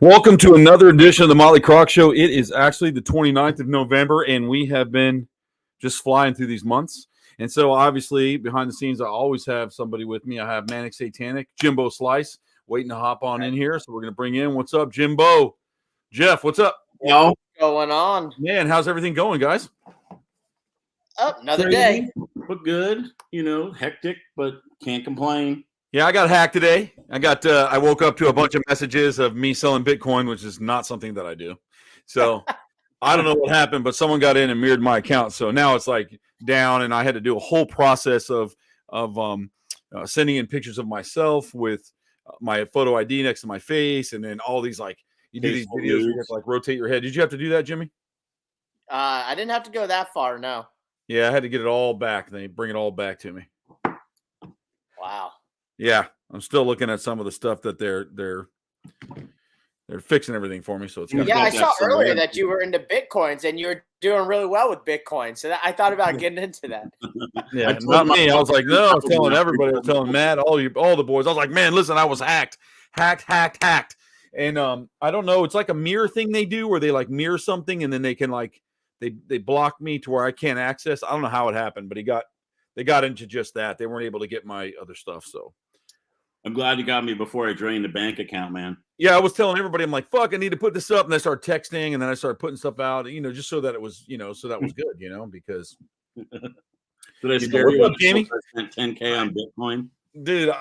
Welcome to another edition of the Motley Croc Show. It is actually the 29th of November, and we have been just flying through these months. And so, obviously, behind the scenes, I always have somebody with me. I have Manic Satanic, Jimbo Slice, waiting to hop on in here. So we're going to bring in, what's up, Jimbo? Jeff, what's up? Yo, what's going on? Man, how's everything going, guys? Oh, another day. But good, hectic, but can't complain. Yeah, I got hacked today. I woke up to a bunch of messages of me selling Bitcoin, which is not something that I do. So I don't know what happened, but someone got in and mirrored my account. So now it's like down, and I had to do a whole process of sending in pictures of myself with my photo ID next to my face, and then all these you do these videos, you have to rotate your head. Did you have to do that, Jimmy? I didn't have to go that far, no. Yeah, I had to get it all back. They bring it all back to me. Wow. Yeah, I'm still looking at some of the stuff that they're fixing everything for me. So it's I saw earlier that you were into Bitcoins and you're doing really well with Bitcoin. So I thought about getting into that. Yeah, not me. I was like, no, I was telling everybody. I was telling Matt, all the boys. I was like, man, listen, I was hacked. And I don't know. It's like a mirror thing they do where they mirror something and then they can they block me to where I can't access. I don't know how it happened, but they got into just that. They weren't able to get my other stuff. So I'm glad you got me before I drained the bank account, man. Yeah, I was telling everybody, I'm like, fuck, I need to put this up. And I started texting, and then I started putting stuff out, just so that it was, so that was good, because. Did I scare you? What's up, Jamie? I spent $10K on Bitcoin. Dude,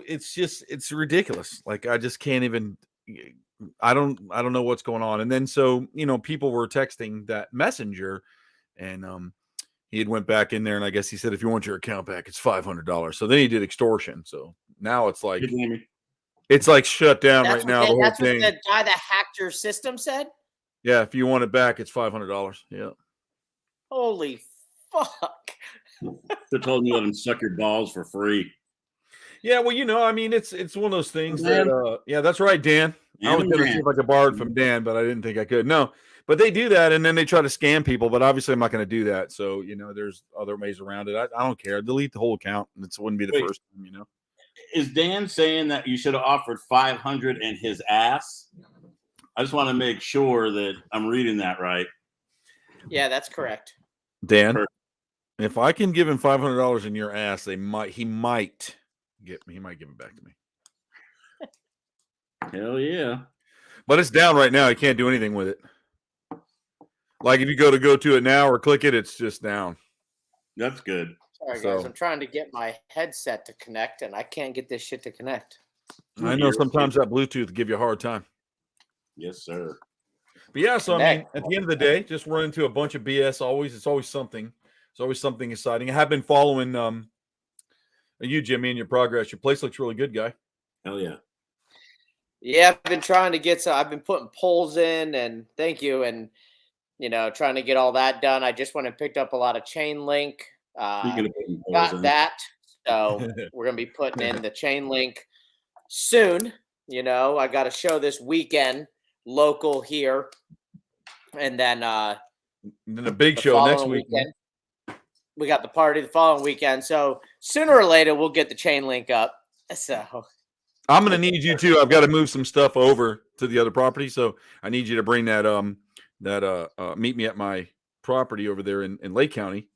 it's ridiculous. I just can't even. I don't know what's going on. And then so people were texting that messenger, and he had went back in there, and I guess he said, if you want your account back, it's $500. So then he did extortion. So now it's shut down right now. That's what the guy that hacked your system said? Yeah, if you want it back, it's $500. Yeah. Holy fuck. They told me let him suck your balls for free. Yeah, well, it's one of those things that, yeah, that's right, Dan. I was going to see if I could borrow it from Dan, but I didn't think I could. No, but they do that, and then they try to scam people, but obviously I'm not going to do that. So, there's other ways around it. I don't care. Delete the whole account, and it wouldn't be the first time, Is Dan saying that you should have offered $500 and his ass? I just want to make sure that I'm reading that right. Yeah, that's correct. Dan, if I can give him $500 in your ass, he might give it back to me. Hell yeah. But it's down right now. I can't do anything with it. If you go to it now or click it, it's just down. That's good. Sorry, guys. I'm trying to get my headset to connect, and I can't get this shit to connect. I know sometimes that Bluetooth give you a hard time. Yes, sir. But yeah, so at the end of the day, just run into a bunch of BS. It's always something. It's always something exciting. I have been following you, Jimmy, and your progress. Your place looks really good, guy. Hell yeah. Yeah, I've been trying to get I've been putting polls in, and thank you, and trying to get all that done. I just went and picked up a lot of chain link. Got that. So we're gonna be putting in the chain link soon. I got a show this weekend, local here, and then a big show next weekend. We got the party the following weekend. So sooner or later we'll get the chain link up. So I'm gonna need you too. I've got to move some stuff over to the other property, so I need you to bring that meet me at my property over there in Lake County,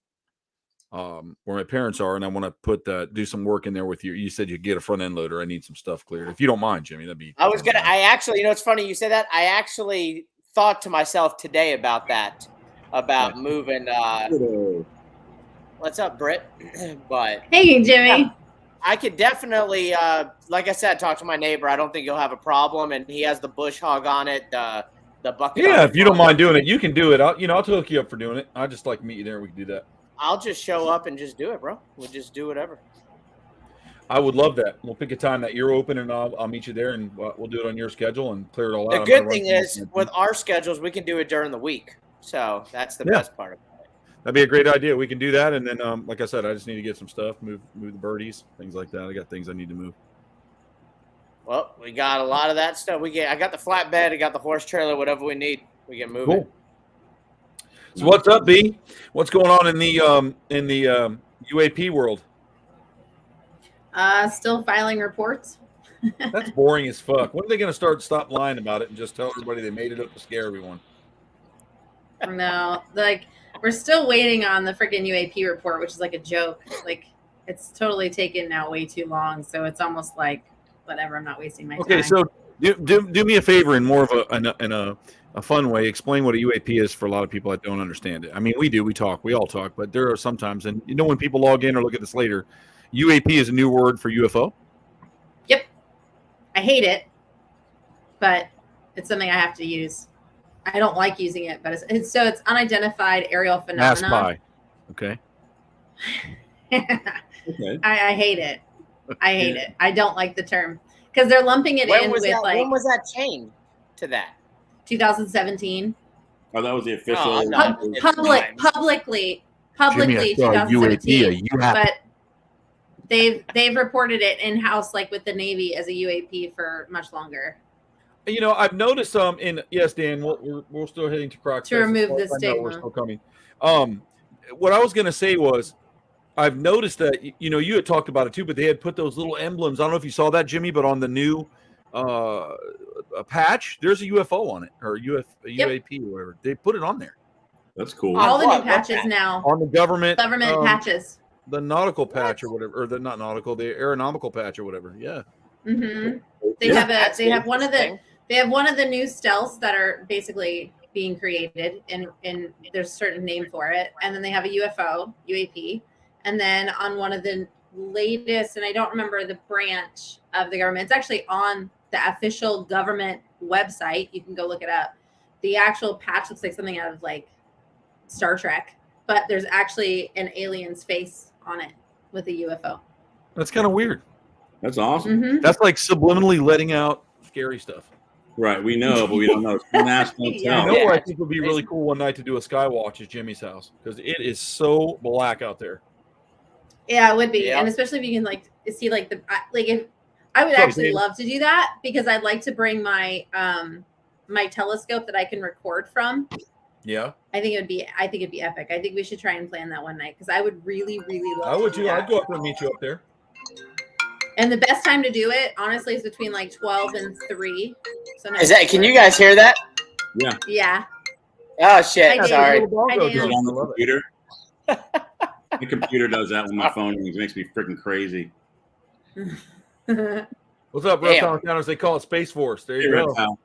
where my parents are, and I want to do some work in there with you. You said you'd get a front end loader. I need some stuff cleared. If you don't mind, Jimmy, that'd be. I actually, it's funny you say that. I actually thought to myself today about that, about moving. What's up, Britt? But hey, Jimmy. Yeah, I could definitely, like I said, talk to my neighbor. I don't think he'll have a problem, and he has the bush hog on it. The bucket. Yeah, if you don't mind doing it, you can do it. I'll hook you up for doing it. I'll just meet you there. We can do that. I'll just show up and just do it, bro. We'll just do whatever. I would love that. We'll pick a time that you're open, and I'll meet you there, and we'll do it on your schedule and clear it all out. The good thing is, with our schedules, we can do it during the week. So that's the best part of it. That'd be a great idea. We can do that, and then, like I said, I just need to get some stuff, move the birdies, things like that. I got things I need to move. Well, we got a lot of that stuff. I got the flatbed, I got the horse trailer, whatever we need, we can move it. So what's up, B? What's going on in the UAP world? Still filing reports. That's boring as fuck. When are they going to stop lying about it and just tell everybody they made it up to scare everyone? No, like we're still waiting on the freaking UAP report, which is like a joke. Like it's totally taken now way too long. So it's almost like whatever. I'm not wasting my time. Okay, so do me a favor in more of a fun way. Explain what a UAP is for a lot of people that don't understand it. I mean, we all talk, but there are sometimes, and when people log in or look at this later, UAP is a new word for UFO. Yep. I hate it, but it's something I have to use. I don't like using it, but it's unidentified aerial phenomena. Mass by. Okay. Okay. I hate it. I hate it. I don't like the term because they're lumping it in with like. When was that changed to that? 2017. Oh, that was the official. Publicly, Jimmy, 2017. But they've reported it in house, like with the Navy, as a UAP for much longer. I've noticed yes, Dan, we're still heading to Croc to remove the stigma. We're still coming. What I was going to say was, I've noticed that you had talked about it too, but they had put those little emblems. I don't know if you saw that, Jimmy, but on the new patch, there's a UFO on it, or UAP or whatever. They put it on there. That's cool. All the new patches now on the government patches, the nautical patch or whatever, or the not nautical, the aeronautical patch or whatever. Yeah. Mm-hmm. They have one of the new stealths that are basically being created, and there's a certain name for it. And then they have a UAP. And then on one of the latest, and I don't remember the branch of the government, it's actually on the official government website. You can go look it up. The actual patch looks like something out of like Star Trek, but there's actually an alien's face on it with a UFO. That's kind of weird. That's awesome. Mm-hmm. That's like subliminally letting out scary stuff. Right, we know, but we don't know. Yeah. What I think would be really cool one night to do a sky watch is Jimmy's house, because it is so black out there. Yeah, it would be, Yeah. and especially if you can like see like if I would actually love to do that, because I'd like to bring my my telescope that I can record from. Yeah, I think it'd be epic. I think we should try and plan that one night, because I would really love. I would too. That. I'd go up there and meet you up there. And the best time to do it, honestly, is between like 12 and 3. So Can you guys hear that? Yeah. Yeah. Oh shit! Sorry. I did. On the computer. The computer does that when my phone rings. It makes me freaking crazy. What's up, Reptile Encounters? They call it Space Force. There you go. Reptile.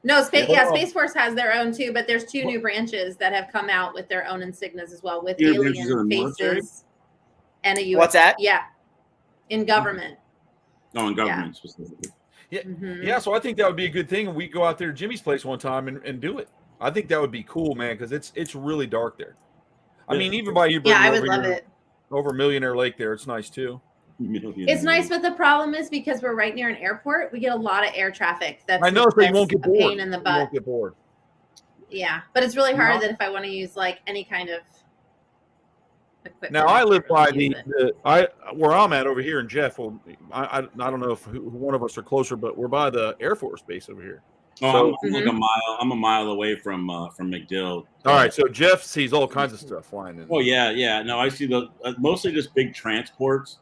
No, Space Force has their own too, but there's 2 new branches that have come out with their own insignias as well, with alien faces and a UFO. What's that? Yeah, in government. Oh, in government specifically. Yeah, Mm-hmm. yeah. So I think that would be a good thing, and we go out there to Jimmy's place one time and do it. I think that would be cool, man, because it's really dark there. I mean, even by you, I would love it. Over Millionaire Lake there, it's nice too. It's nice, but the problem is because we're right near an airport, we get a lot of air traffic. I know, so you won't get bored. Pain in the butt. You won't get bored. Yeah, but it's really hard that if I want to use like any kind of equipment. Now I live by where I'm at over here in Jeff. Well, I don't know if one of us are closer, but we're by the Air Force Base over here. Oh, So- I'm like a mile. I'm a mile away from McDill. All right, so Jeff sees all kinds of stuff flying in. Oh yeah. No, I see mostly just big transports,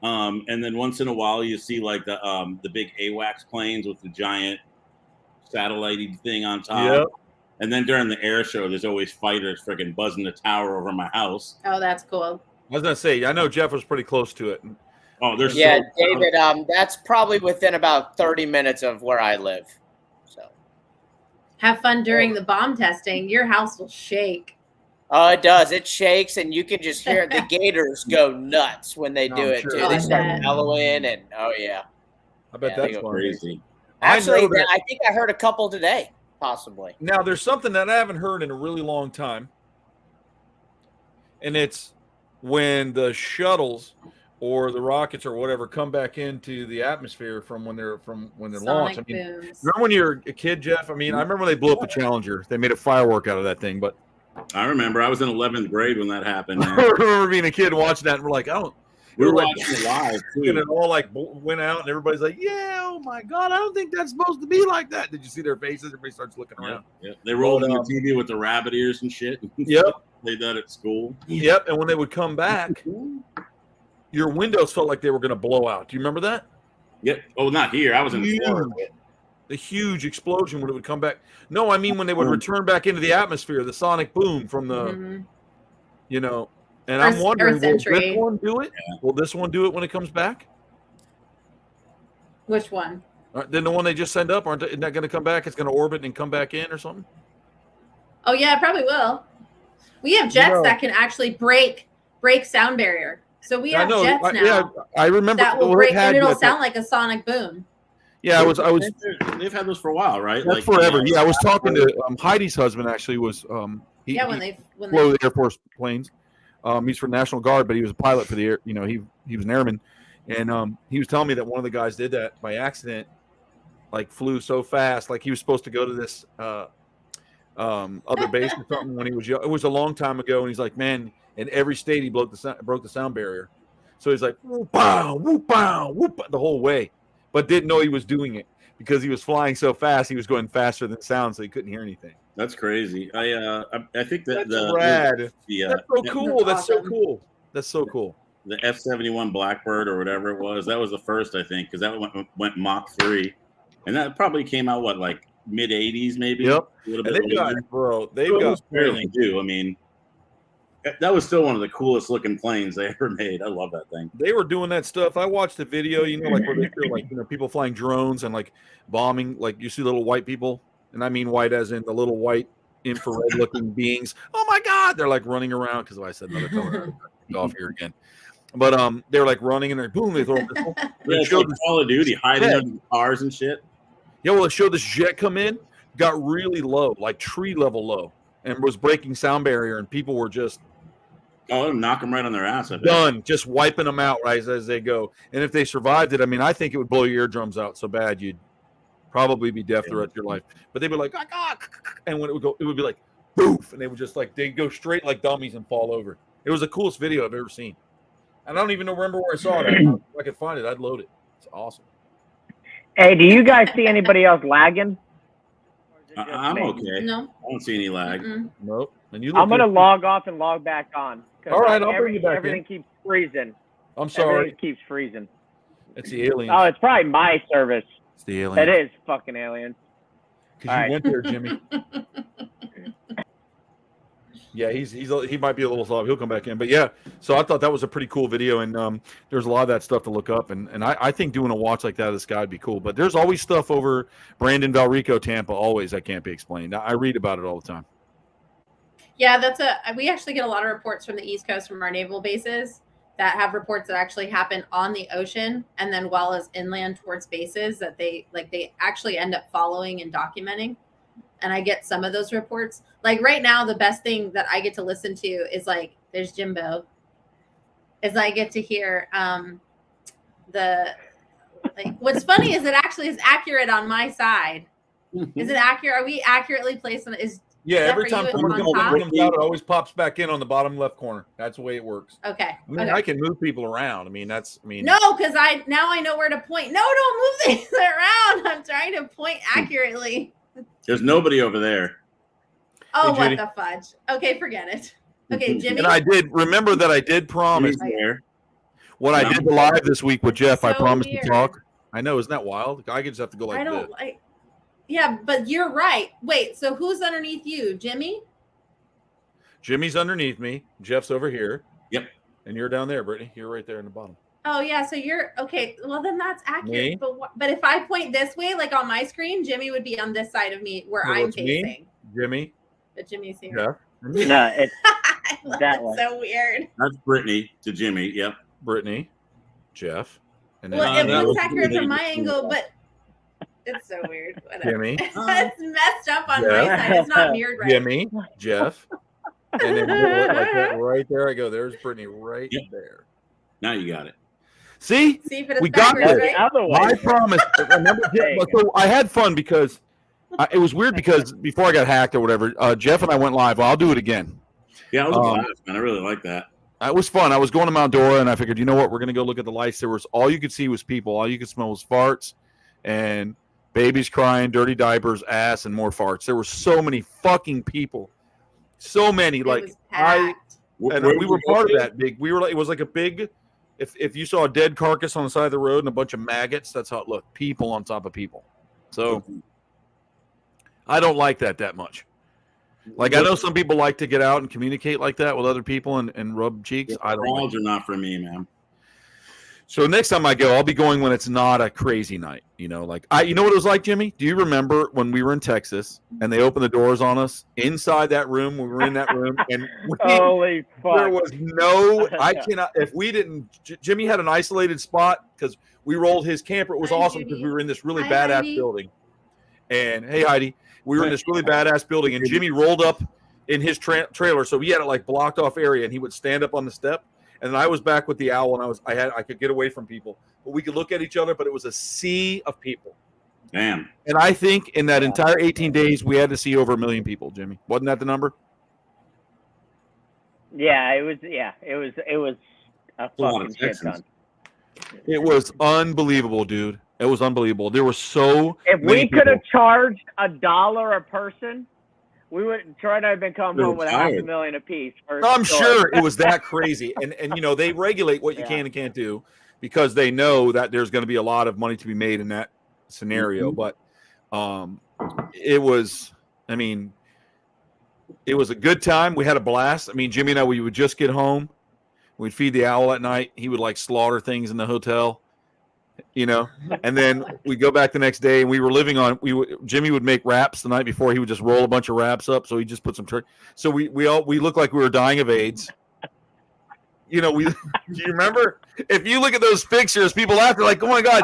and then once in a while you see like the big AWACS planes with the giant satellite thing on top. Yep. And then during the air show, there's always fighters freaking buzzing the tower over my house. Oh, that's cool. I was gonna say, I know Jeff was pretty close to it. Oh, there's David. That's probably within about 30 minutes of where I live. So Have fun during the bomb testing. Your house will shake. Oh, it does. It shakes, and you can just hear the gators go nuts when they do it sure. too. Oh, They I start bet. bellowing, and oh yeah. I bet Yeah, that's they go fun. crazy. Actually, know that- I think I heard a couple today, possibly. Now, there's something that I haven't heard in a really long time, and it's when the shuttles or the rockets or whatever come back into the atmosphere from when they're launched. I Sonic mean, booms. remember when you're a kid, Jeff? I mean, I remember when they blew up the Challenger. They made a firework out of that thing, but I remember I was in 11th grade when that happened. I Man. remember being a kid and watching that, and we're like, We were like, watching it live and too. it all like went out, and everybody's like, "Yeah, oh my god, I don't think that's supposed to be like that." Did you see their faces? Everybody starts looking Yeah, around. yeah. They rolled But, on the TV with the rabbit ears and shit. Yep, They did at school. yep. And when they would come back, your windows felt like they were going to blow out. Do you remember that? Yep. Oh, not here. I was in Florida. The huge explosion when it would come back. No, I mean when they would return back into the atmosphere, the sonic boom from the, you know. And I'm wondering, will this one do it? Yeah. Will this one do it when it comes back? Which one? Then the one they just send up, isn't that going to come back? It's going to orbit and come back in or something? Oh, yeah, it probably will. We have jets that can actually break sound barrier. So we have jets now. Yeah, I remember that will break, and it'll sound like a sonic boom. Yeah, I was. They've had those for a while, right? Like forever. Yeah, I was talking to Heidi's husband. Actually, was he flew the Air Force planes. He's for National Guard, but he was a pilot for the air. You know, he was an airman, and he was telling me that one of the guys did that by accident. Like flew so fast, like he was supposed to go to this other base or something when he was young. It was a long time ago, and he's like, man, in every state he broke the sound barrier. So he's like, whoop, bow, whoop, bow, whoop, the whole way, but didn't know he was doing it because he was flying so fast. He was going faster than sound, so he couldn't hear anything. That's crazy. I think that that's rad. That's so cool. That's so cool. That's so cool. The F-71 Blackbird or whatever it was, that was the first, I think, because that went Mach 3. And that probably came out, what, like mid-'80s maybe? Yep. A little bit later. They've got fairly do. I mean, that was still one of the coolest looking planes they ever made. I love that thing. They were doing that stuff. I watched the video, you know, like where they feel like, you know, people flying drones and like bombing, like you see little white people, and I mean white as in the little white infrared looking beings. Oh my God, they're like running around because I said another color off here again. But they're like running and they're boom, they throw this. They showed like Call of Duty hiding under cars and shit. Yeah, well, it showed this jet come in, got really low, like tree level low, and was breaking sound barrier, and people were just knock them right on their ass. Done, just wiping them out right as they go. And if they survived it, I mean, I think it would blow your eardrums out so bad you'd probably be deaf the rest of your life. But they'd be like, and when it would go, it would be like, boof, and they would just like they'd go straight like dummies and fall over. It was the coolest video I've ever seen. And I don't even remember where I saw it. If I could find it, I'd load it. It's awesome. Hey, do you guys see anybody else lagging? I'm okay. No. I don't see any lag. Nope. And I'm going to log off and log back on. All right, I'll bring you back Everything keeps freezing. I'm sorry. Everything keeps freezing. It's the aliens. Oh, it's probably my service. It's the aliens. It is fucking aliens. Because you went there, Jimmy. Yeah, he might be a little soft. He'll come back in. But yeah, so I thought that was a pretty cool video, and there's a lot of that stuff to look up. And I think doing a watch like that of the sky would be cool. But there's always stuff over Brandon, Valrico, Tampa, always that can't be explained. I read about it all the time. Yeah, we actually get a lot of reports from the East Coast from our naval bases that have reports that actually happen on the ocean and then while as inland towards bases that they actually end up following and documenting. And I get some of those reports. Like right now, the best thing that I get to listen to is like, there's Jimbo. Is I get to hear what's funny is it actually is accurate on my side. Is it accurate? Are we accurately placed on it? Every time someone comes out, it always pops back in on the bottom left corner. That's the way it works. Okay. I mean, I can move people around. No, because I know where to point. No, don't move things around. I'm trying to point accurately. There's nobody over there. Oh, hey, what the fudge? Okay, forget it. Okay, Jimmy. And I did promise. When I did the live this week with Jeff, I promised to talk. I know, isn't that wild? I could just have to go like this. Yeah, but you're right. Wait, so who's underneath you, Jimmy? Jimmy's underneath me. Jeff's over here. Yep. And you're down there, Brittany. You're right there in the bottom. Oh, yeah. So you're okay. Well, then that's accurate. But if I point this way, like on my screen, Jimmy would be on this side of me where I'm facing. Me, Jimmy. But Jimmy's here. Yeah. No, it's that way. So weird. That's Brittany to Jimmy. Yep. Brittany, Jeff. And then it looks accurate from my angle, but it's so weird. Whatever. Jimmy. It's messed up on my side. It's not mirrored right. Jimmy, Jeff. And then like that right there I go. There's Brittany right there. Now you got it. See, we got it. Right? I promise. Remember, so I had fun because it was weird because before I got hacked or whatever, Jeff and I went live. Well, I'll do it again. Yeah, it was a blast, man. I really like that. It was fun. I was going to Mount Dora, and I figured, you know what? We're going to go look at the lights. There was all you could see was people. All you could smell was farts and babies crying, dirty diapers, ass, and more farts. There were so many fucking people. So many. We were part of that big. We were like, it was like a big if you saw a dead carcass on the side of the road and a bunch of maggots, that's how it looked. People on top of people. So I don't like that much. Like I know some people like to get out and communicate like that with other people and rub cheeks. Yeah, I don't. Crowds are not for me, man. So next time I go, I'll be going when it's not a crazy night. You know, like you know what it was like, Jimmy? Do you remember when we were in Texas and they opened the doors on us inside that room? We were in that room and Holy fuck. there was no. I cannot. If we didn't, Jimmy had an isolated spot because we rolled his camper. It was awesome because we were in this really badass building. And hey, Heidi, we were in this really badass building, and Jimmy rolled up in his trailer, so he had it like blocked off area, and he would stand up on the step. And then I was back with the owl, and I could get away from people, but we could look at each other. But it was a sea of people. Damn. And I think in that entire 18 days, we had to see over 1 million people. Jimmy, wasn't that the number? Yeah, it was. Yeah, it was a fucking shit ton. It was unbelievable, dude. It was unbelievable. There were so. If we could have charged $1 a person, we would. Troy and I have been coming home with $500,000 apiece. I'm sure it was that crazy, and you know they regulate what you can and can't do because they know that there's going to be a lot of money to be made in that scenario. But it was. I mean, it was a good time. We had a blast. I mean, Jimmy and I, we would just get home. We'd feed the owl at night. He would like slaughter things in the hotel, you know, and then we'd go back the next day and we were living on, Jimmy would make wraps the night before. He would just roll a bunch of wraps up. So he just put some turkey. So we looked like we were dying of AIDS. You know, do you remember? If you look at those pictures, people laugh. They're like, oh my God,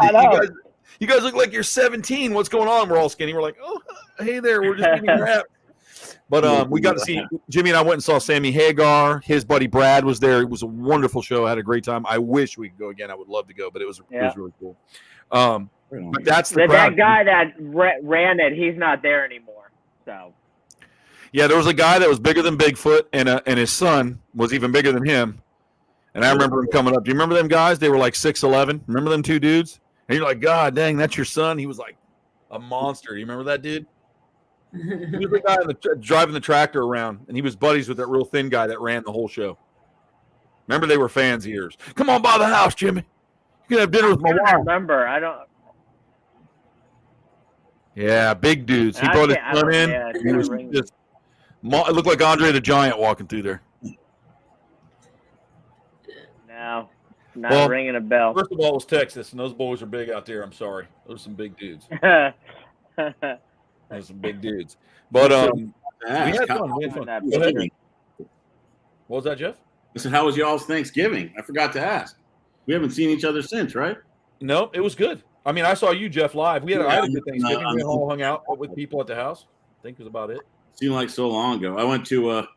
you guys look like you're 17. What's going on? We're all skinny. We're like, oh, hey there. We're just eating wraps. But we got to see Jimmy and I went and saw Sammy Hagar. His buddy Brad was there. It was a wonderful show. I had a great time. I wish we could go again. I would love to go, but it was really cool. But that's that guy that ran it. He's not there anymore. So yeah, there was a guy that was bigger than Bigfoot, and his son was even bigger than him. And I remember him coming up. Do you remember them guys? They were like 6'11". Remember them two dudes? And you're like, God dang, that's your son. He was like a monster. Do you remember that dude? He was the guy driving the tractor around, and he was buddies with that real thin guy that ran the whole show. Remember, they were fans of yours. Come on by the house, Jimmy. You can have dinner with my wife. Remember, I don't. Yeah, big dudes. He brought his son in. Yeah, he was just. It looked like Andre the Giant walking through there. No, not ringing a bell. First of all, it was Texas, and those boys are big out there. I'm sorry. Those are some big dudes. Those are some big dudes. But we had fun. What was that, Jeff? I said, how was y'all's Thanksgiving? I forgot to ask. We haven't seen each other since, right? No, it was good. I mean, I saw you, Jeff, live. I had a good Thanksgiving. We all hung out with people at the house. I think it was about it. Seemed like so long ago. I went to a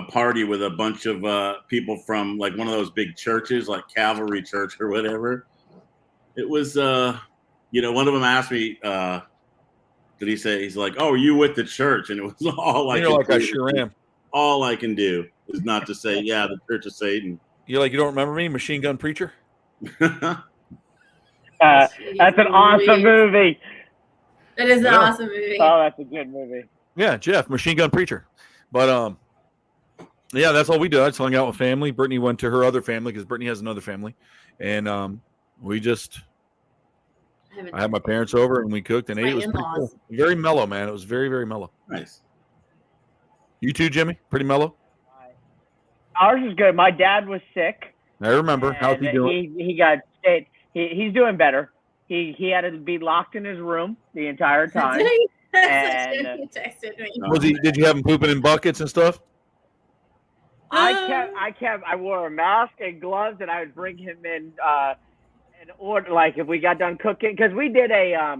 party with a bunch of people from like one of those big churches, like Calvary Church or whatever. It was, one of them asked me, did he say, he's like, oh, are you with the church? And it was all like, I sure am. All I can do is not to say, yeah, the Church of Satan. You're like, you don't remember me, Machine Gun Preacher? That's an awesome movie. It is an awesome movie. Oh, that's a good movie. Yeah, Jeff, Machine Gun Preacher. But yeah, that's all we did. I just hung out with family. Brittany went to her other family because Brittany has another family, and we just. I had my parents over and we cooked and ate. It was pretty cool. Very mellow, man. It was very, very mellow. Nice. You too, Jimmy? Pretty mellow? Ours is good. My dad was sick. I remember. How's he doing? He got stayed. He's doing better. He had to be locked in his room the entire time. He texted me. Did you have him pooping in buckets and stuff? I wore a mask and gloves, and I would bring him in and order, like if we got done cooking, because we did a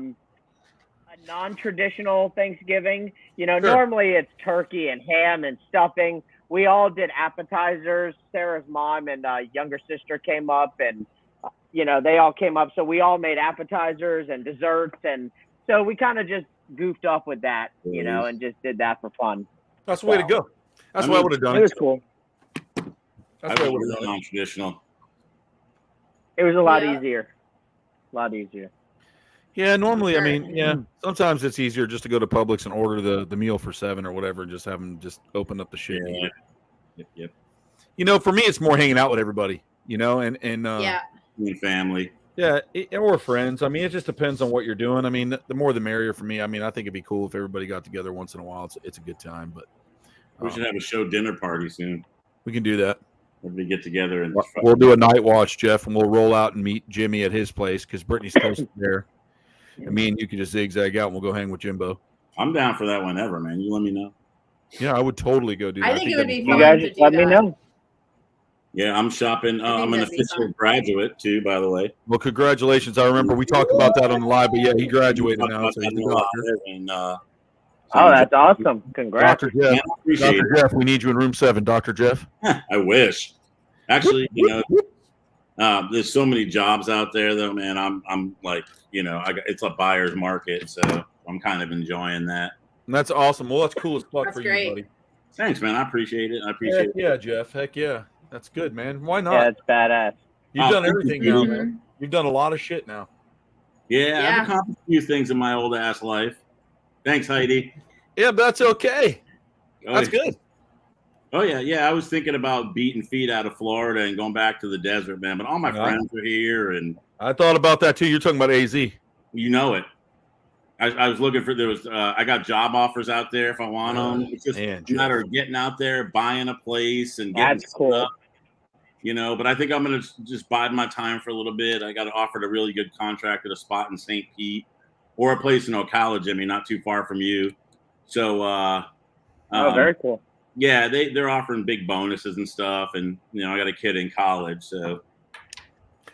non-traditional Thanksgiving. Sure. Normally it's turkey and ham and stuffing. We all did appetizers. Sarah's mom and younger sister came up, and they all came up. So we all made appetizers and desserts, and so we kind of just goofed off with that, and just did that for fun. That's the way to go. That's what I would have done. It was cool. That's what I would have done. Non-traditional. It was a lot easier. Yeah, normally, I mean, sometimes it's easier just to go to Publix and order the meal for $7 or whatever, and just have them just open up the shit. Yep. For me, it's more hanging out with everybody, and and family. Yeah, and we're friends. I mean, it just depends on what you're doing. I mean, the more the merrier for me. I mean, I think it'd be cool if everybody got together once in a while. It's a good time, but we should have a show dinner party soon. We can do that. Everybody get together and we'll do a night watch, Jeff, and we'll roll out and meet Jimmy at his place because Brittany's close there. And me and you can just zigzag out and we'll go hang with Jimbo. I'm down for that whenever, man. You let me know. Yeah, I would totally go do that. I think it would be fun. You guys just let me know. Yeah, I'm shopping. I'm an official graduate too, by the way. Well, congratulations. I remember we talked about that on the live, but yeah, he graduated now. So he's a doctor. Oh, that's awesome. Congrats. Dr. Jeff. Dr. Jeff, we need you in room 7, Dr. Jeff. I wish. Actually, there's so many jobs out there though, man. I'm like, it's a buyer's market, so I'm kind of enjoying that. And that's awesome. Well, that's cool as fuck for you, buddy. Thanks, man. I appreciate it. Yeah, Jeff. Heck yeah. That's good, man. Why not? Yeah, it's badass. You've done everything now, man. You've done a lot of shit now. Yeah, I've accomplished a few things in my old ass life. Thanks, Heidi. Yeah, but that's okay. That's good. Oh, yeah. I was thinking about beating feet out of Florida and going back to the desert, man. But all my friends are here. And I thought about that, too. You're talking about AZ. You know it. I was looking for, I got job offers out there if I want them. It's just a matter of getting out there, buying a place and getting stuff. Cool. But I think I'm going to just bide my time for a little bit. I got offered a really good contract at a spot in St. Pete or a place in Ocala, Jimmy, not too far from you. So, very cool. Yeah, they're offering big bonuses and stuff. And, I got a kid in college. So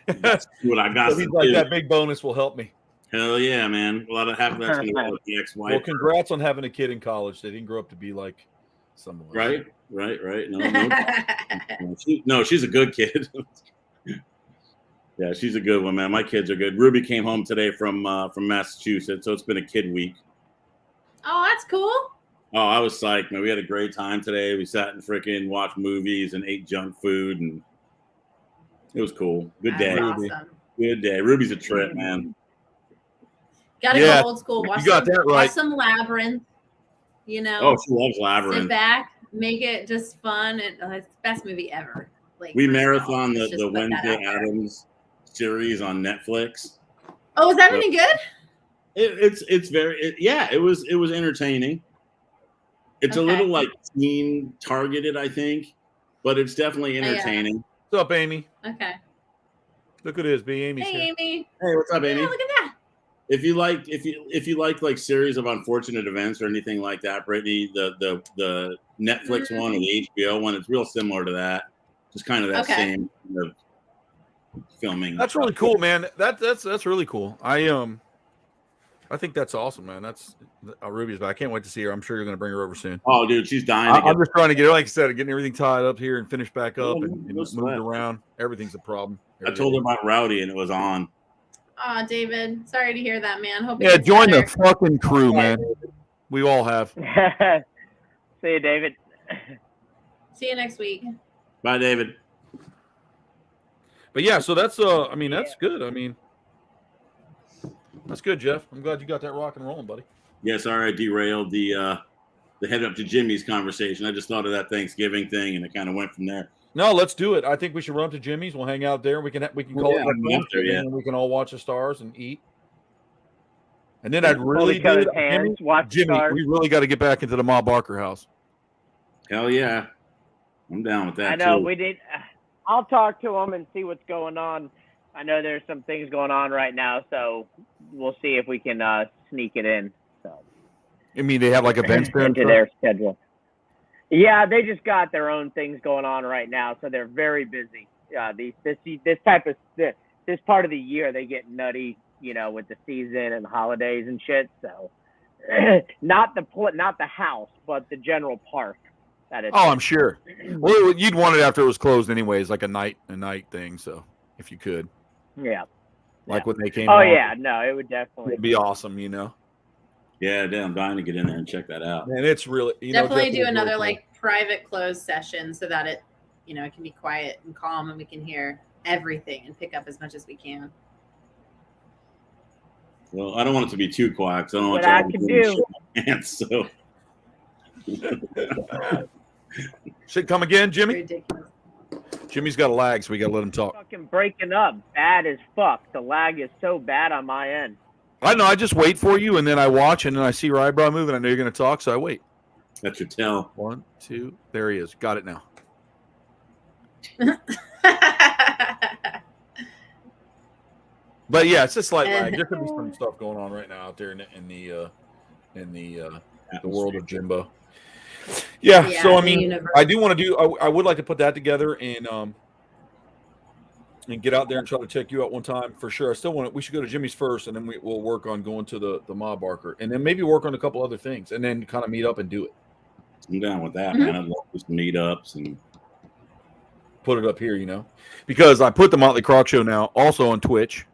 that's what I got. So he's like, that big bonus will help me. Hell yeah, man. A lot of half of that's going to go with the ex-wife. Well, congrats on having a kid in college. They didn't grow up to be like someone. Right. No, she's a good kid. Yeah, she's a good one, man. My kids are good. Ruby came home today from Massachusetts, so it's been a kid week. Oh, that's cool. Oh, I was psyched, man. We had a great time today. We sat and freaking watched movies and ate junk food, and it was cool. Good day. Awesome. Good day. Ruby's a trip, man. Gotta go old school. Watch watch some Labyrinth. Oh, she loves Labyrinth. Sit back, make it just fun, and it's the best movie ever. Like we marathon the Wednesday Addams series on Netflix. Oh, is that any good? It's very it was entertaining. It's a little like teen targeted, I think, but it's definitely entertaining. Yeah. What's up, Amy? Okay. Look at this, Amy's here. Amy. Hey, what's up, Amy? Yeah, look at that. If you like like series of unfortunate events or anything like that, Brittany, the Netflix one or the HBO one, it's real similar to that. Just kind of that same kind of filming. That's really cool, man. That's really cool. I think that's awesome, man. That's Ruby's back. I can't wait to see her. I'm sure you're going to bring her over soon. Oh, dude, she's dying. I'm just trying to get her, like I said, getting everything tied up here and finished back up and moved around. Everything's a problem. I told her about Rowdy and it was on. Oh, David, sorry to hear that, man. Hope join the fucking crew, man. We all have. See you, David. See you next week. Bye, David. But yeah, so that's that's good. I mean, that's good, Jeff. I'm glad you got that rock and rolling, buddy. Yeah, sorry I derailed the head up to Jimmy's conversation. I just thought of that Thanksgiving thing and it kind of went from there. No, let's do it. I think we should run to Jimmy's. We'll hang out there. We can call it and we can all watch the stars and eat. And then I'd really Jimmy, we really got to get back into the Ma Barker house. Hell yeah. I'm down with that. I know we did. I'll talk to him and see what's going on. I know there's some things going on right now, so we'll see if we can sneak it in. So, I mean, they have like events into their schedule. Yeah, they just got their own things going on right now, so they're very busy. This part of the year they get nutty, with the season and holidays and shit. So, not the house, but the general park. I'm sure. Well, you'd want it after it was closed, anyways, like a night thing. So, if you could, yeah, like when they came. Oh yeah, no, it would definitely be awesome. Yeah, I'm dying to get in there and check that out. And it's really definitely do another like private closed session so that it can be quiet and calm and we can hear everything and pick up as much as we can. Well, I don't want it to be too quiet because I don't want what I can do. So should come again, Jimmy. Ridiculous. Jimmy's got a lag, so we got to let him talk. Fucking breaking up bad as fuck. The lag is so bad on my end. I know. I just wait for you, and then I watch, and then I see your eyebrow move, and I know you're going to talk, so I wait. That's your tell. 1, 2. There he is. Got it now. But yeah, it's just like there could be some stuff going on right now out there in the world of Jimbo. Yeah, so I mean, I do want to do. I would like to put that together and get out there and try to check you out one time for sure. I still want to. We should go to Jimmy's first, and then we'll work on going to the Mob Barker, and then maybe work on a couple other things, and then kind of meet up and do it. I'm down with that, man. I'd love just meetups and put it up here, because I put the Motley Croc show now also on Twitch,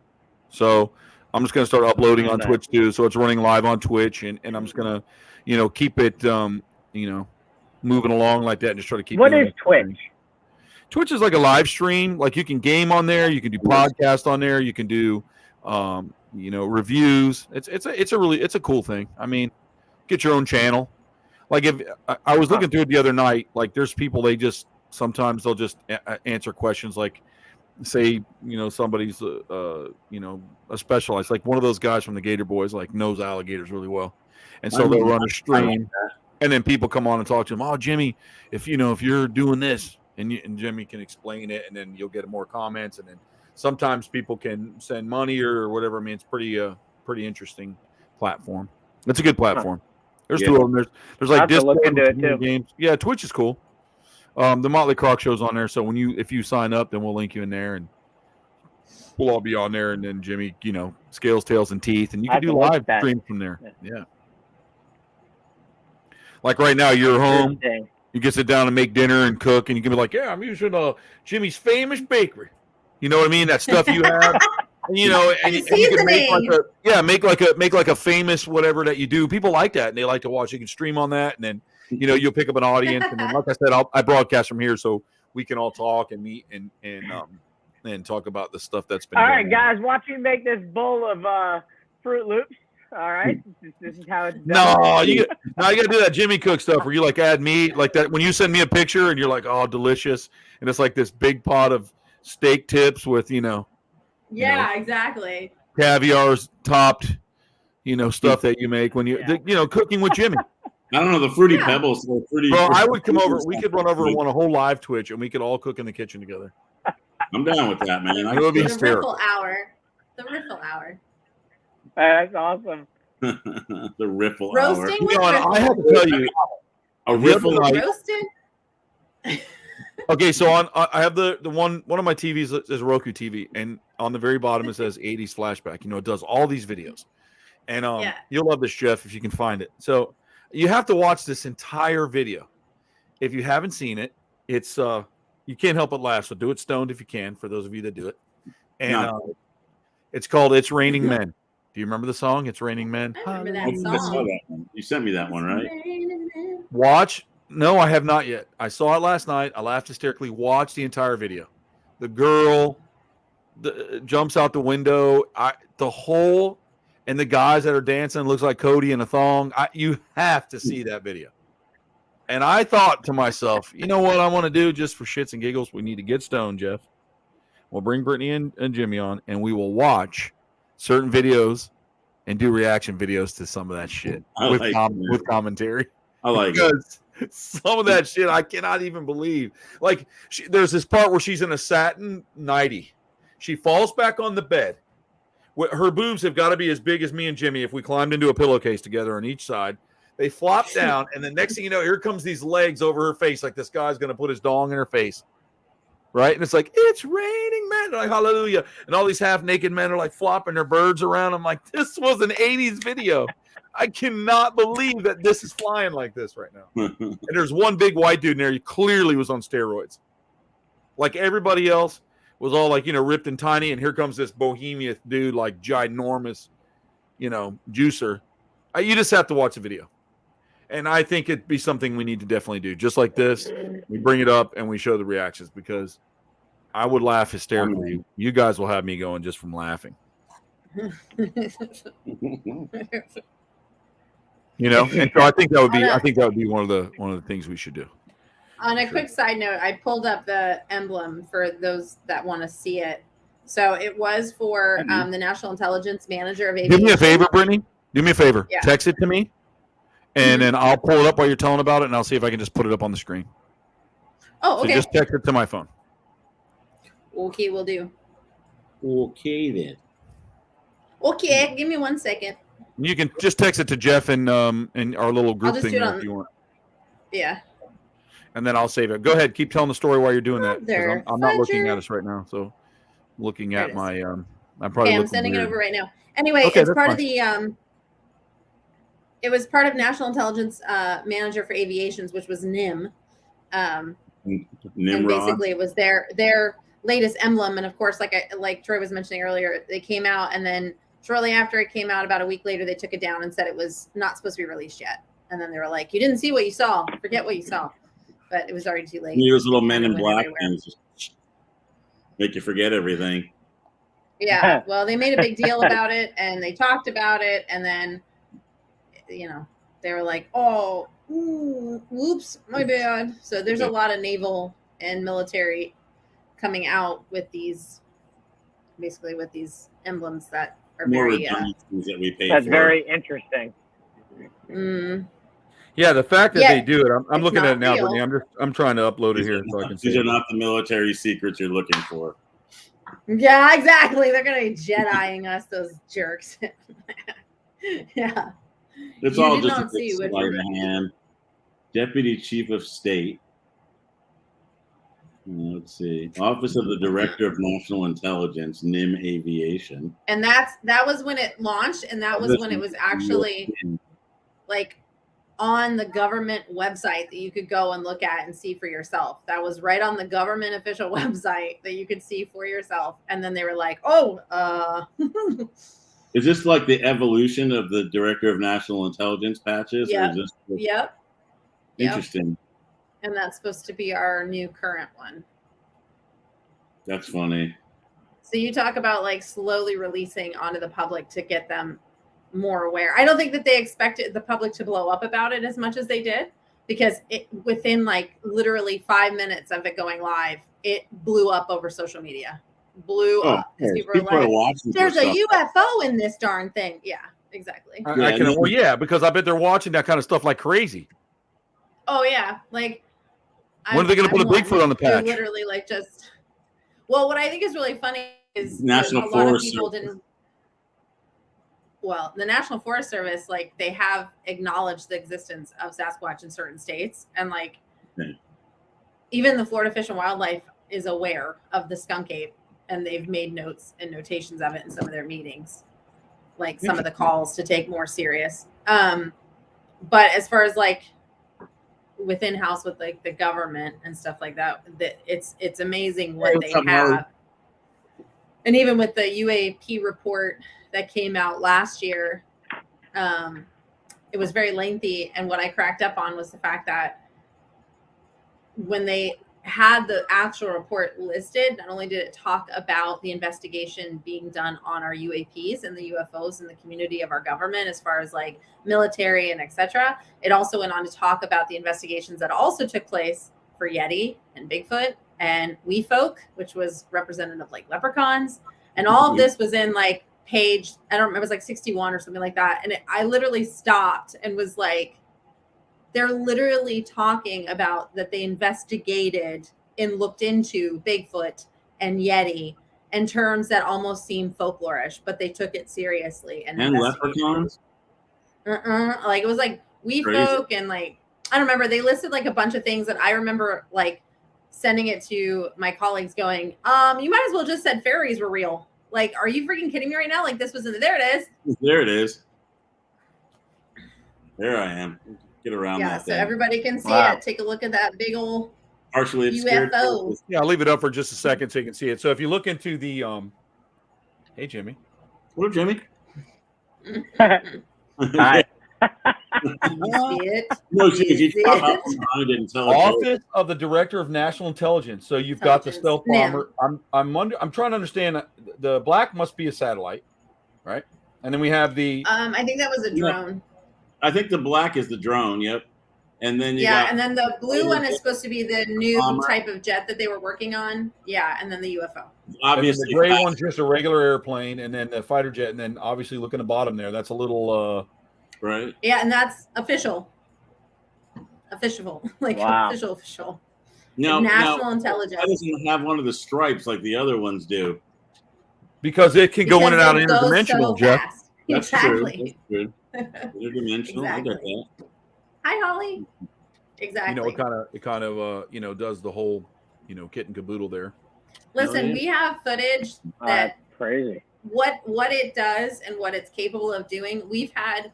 so I'm just gonna start uploading on Twitch too. So it's running live on Twitch, and I'm just gonna, keep it, moving along like that, and just try to keep. What is Twitch? Twitch is like a live stream. Like you can game on there, you can do podcast on there, you can do, reviews. It's a cool thing. I mean, get your own channel. Like if I was looking through it the other night, like there's people sometimes they'll just answer questions like, say, somebody's a specialized, like one of those guys from the Gator Boys like knows alligators really well, and so they'll run a stream, and then people come on and talk to him. Oh, Jimmy, if you're doing this, and Jimmy can explain it, and then you'll get more comments, and then sometimes people can send money or whatever. I mean, it's pretty interesting platform. It's a good platform. There's two of them. There's like Discord games. Yeah, Twitch is cool. The Motley Croc show's on there, so if you sign up, then we'll link you in there, and we'll all be on there. And then Jimmy, scales, tails, and teeth, and you can do live streams from there. Yeah. Like right now, you're home. You can sit down and make dinner and cook, and you can be like, "Yeah, I'm using Jimmy's famous bakery." You know what I mean? That stuff you have. And you can make like a famous whatever that you do. People like that, and they like to watch. You can stream on that, and then you'll pick up an audience. And then, like I said, I broadcast from here so we can all talk and meet and talk about the stuff that's been. All right, guys, watch me make this bowl of Fruit Loops. All right, this is how it's done. No, you got to do that Jimmy Cook stuff where you like add meat like that. When you send me a picture and you're like, "Oh, delicious," and it's like this big pot of steak tips with Yeah, exactly. Caviar's topped, stuff that you make when cooking with Jimmy. I don't know, the Fruity Pebbles. Bro, I would come over. We could run over and want a whole live Twitch, and we could all cook in the kitchen together. I'm down with that, man. It would be hysterical. The riffle hour. That's awesome. The riffle Roasting hour. I have to tell you, a riffle roasted. Okay, so I have the one of my TVs is a Roku TV, and on the very bottom it says 80s flashback. It does all these videos, and you'll love this, Jeff, if you can find it. So you have to watch this entire video. If you haven't seen it, it's you can't help but laugh. So do it stoned if you can. For those of you that do it, and it's called "It's Raining Men." Do you remember the song? It's Raining Men. I remember that song. I saw that one. You sent me that one, right? Watch. No, I have not yet. I saw it last night. I laughed hysterically. Watch the entire video. The girl jumps out the window. And the guys that are dancing looks like Cody in a thong. You have to see that video. And I thought to myself, you know what I want to do just for shits and giggles? We need to get stoned, Jeff. We'll bring Brittany and Jimmy on, and we will watch certain videos and do reaction videos to some of that shit with commentary. I like because some of that shit I cannot even believe. Like there's this part where she's in a satin nightie. She falls back on the bed. Her boobs have got to be as big as me and Jimmy if we climbed into a pillowcase together on each side. They flop down, and the next thing you know, here comes these legs over her face like this guy's going to put his dong in her face. Right? And it's like, it's raining men. They're like, hallelujah. And all these half-naked men are like flopping their birds around. I'm like, this was an 80s video. I cannot believe that this is flying like this right now. And there's one big white dude in there. He clearly was on steroids. Like everybody else was all like, ripped and tiny. And here comes this bohemian dude, like ginormous, juicer. You just have to watch the video. And I think it'd be something we need to definitely do. Just like this, we bring it up and we show the reactions because I would laugh hysterically. You guys will have me going just from laughing. And so I think that would be one of the things we should do. On a quick side note, I pulled up the emblem for those that want to see it. So it was for the National Intelligence Manager of Aviation. Do me a favor, Brittany. Do me a favor. Yeah. Text it to me, and then I'll pull it up while you're telling about it, and I'll see if I can just put it up on the screen. Oh, okay. So just text it to my phone. Okay, we'll do. Okay, then. Okay, give me 1 second. You can just text it to Jeff and our little group thing if you want. Yeah. And then I'll save it. Go ahead. Keep telling the story while you're doing that. I'm not looking at us right now. So looking at my I'm probably I'm sending it over right now. Anyway, it's part of the it was part of National Intelligence Manager for Aviations, which was NIM. And basically it was their latest emblem. And of course, like Troy was mentioning earlier, they came out, and then shortly after it came out, about a week later, they took it down and said it was not supposed to be released yet. And then they were like, "You didn't see what you saw. Forget what you saw." But it was already too late. Those little men in black things just make you forget everything. Yeah. Well, they made a big deal about it, and they talked about it, and then, they were like, "Oh, whoops, my bad." So there's a lot of naval and military coming out with these emblems that are more very redundancies that we pay That's for. very interesting. Yeah, the fact that they do it, I'm looking at it now, real. Brittany. I'm trying to upload it here so I can see. These are not the military secrets you're looking for. Yeah, exactly. They're gonna be Jediing us, those jerks. Yeah. It's all just a big sleight of hand. Deputy Chief of State. Let's see. Office of the Director of National Intelligence, NIM Aviation. And that was when it launched, and that was when it was actually like on the government website that you could go and look at and see for yourself. That was right on the government official website that you could see for yourself. And then they were like, Is this like the evolution of the Director of National Intelligence patches? Yep. Yep. Interesting. And that's supposed to be our new current one. That's funny. So you talk about like slowly releasing onto the public to get them more aware. I don't think that they expected the public to blow up about it as much as they did, because within like literally 5 minutes of it going live, it blew up over social media. Blew up. People are like, "There's a UFO in this darn thing." Yeah, exactly. Because I bet they're watching that kind of stuff like crazy. Oh yeah, like when are they going to put a Bigfoot on the patch? They're literally like just. Well, what I think is really funny is National Forest Service. Well, the National Forest Service, like, they have acknowledged the existence of Sasquatch in certain states, and like even the Florida Fish and Wildlife is aware of the skunk ape, and they've made notes and notations of it in some of their meetings, like some of the calls to take more serious. But as far as like within house with like the government and stuff like that, it's amazing what they have. And even with the UAP report that came out last year, it was very lengthy. And what I cracked up on was the fact that when they had the actual report listed, not only did it talk about the investigation being done on our UAPs and the UFOs in the community of our government, as far as like military and etc., it also went on to talk about the investigations that also took place for Yeti and Bigfoot and Wee Folk, which was representative of like leprechauns. And all of this was in like page, I don't remember, it was like 61 or something like that. And I literally stopped and was like, they're literally talking about that they investigated and looked into Bigfoot and Yeti in terms that almost seem folklorish, but they took it seriously. And leprechauns? Like it was like Wee Folk and like, I don't remember. They listed like a bunch of things that I remember like sending it to my colleagues going, you might as well just said fairies were real. Like, are you freaking kidding me right now? Like this was there it is. There it is. There I am. Get around that so thing. Everybody can see it. Take a look at that big old partially obscured UFO. Yeah, I'll leave it up for just a second so you can see it. So if you look into the hey Jimmy. What up, Jimmy? Hi. No, you pop out from behind it and tell Office of the Director of National Intelligence. So you've got the stealth bomber. I'm trying to understand. The black must be a satellite, right? And then we have the. I think that was a drone. I think the black is the drone. Yep. And then you and then the blue one is supposed to be the new type of jet that they were working on. Yeah, and then the UFO. Obviously, the gray one's just a regular airplane, and then the fighter jet, and then obviously look in the bottom there. That's a little right. Yeah, and that's official, like official. No, national intelligence. Why doesn't have one of the stripes like the other ones do? Because it can go in and out interdimensional, Jeff. That's exactly. True. That's true. Interdimensional. Exactly. I get that. Hi, Holly. Exactly. It kind of does the whole, kit and caboodle there. Listen, we have footage that crazy. What it does and what it's capable of doing. We've had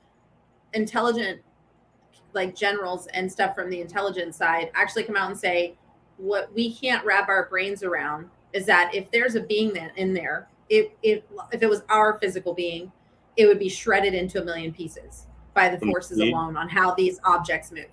intelligent, like generals and stuff from the intelligence side, actually come out and say, what we can't wrap our brains around is that if there's a being in there, if it was our physical being, it would be shredded into a million pieces by the forces alone on how these objects move.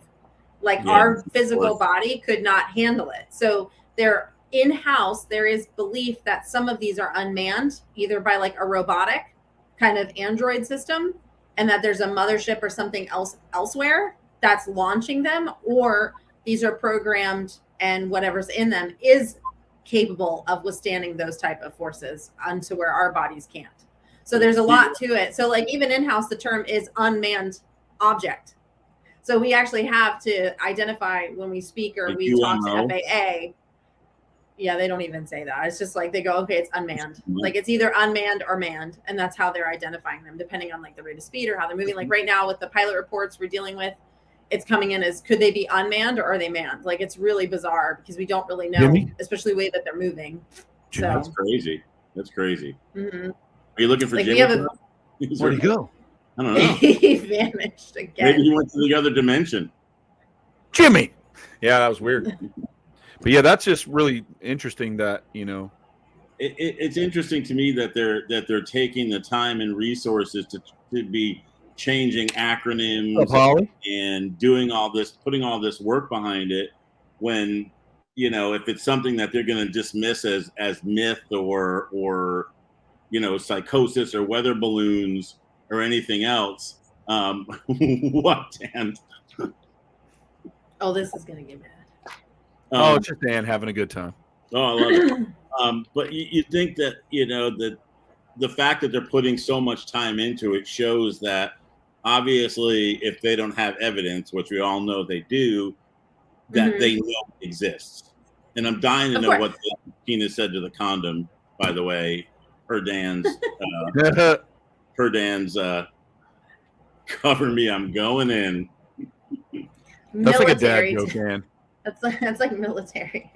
Like our physical body could not handle it. So they're in-house, there is belief that some of these are unmanned, either by like a robotic kind of android system, and that there's a mothership or something else elsewhere that's launching them, or these are programmed and whatever's in them is capable of withstanding those type of forces onto where our bodies can't. So there's a lot to it. So like even in-house, the term is unmanned object. So we actually have to identify when we speak or we talk to FAA. Yeah, they don't even say that. It's just like they go, okay, it's unmanned. Like it's either unmanned or manned. And that's how they're identifying them, depending on like the rate of speed or how they're moving. Like right now with the pilot reports we're dealing with, it's coming in as could they be unmanned or are they manned? Like it's really bizarre because we don't really know, especially the way that they're moving. So that's crazy. That's crazy. Mm-hmm. Are you looking for like Jimmy? Where'd he go? I don't know. He vanished again. Maybe he went to the other dimension. Jimmy. Yeah, that was weird. But yeah, that's just really interesting that, it's interesting to me that they're taking the time and resources to be changing acronyms and doing all this, putting all this work behind it when, if it's something that they're going to dismiss as myth or psychosis or weather balloons or anything else. What, Dan? Oh, this is going to get mad. It's just Dan having a good time. Oh, I love it. But you think that, that the fact that they're putting so much time into it shows that obviously if they don't have evidence, which we all know they do, that they know it exists. And I'm dying to know what Tina said to the condom, by the way, her Dan's cover me, I'm going in. That's like a dad joke, Dan. That's like military.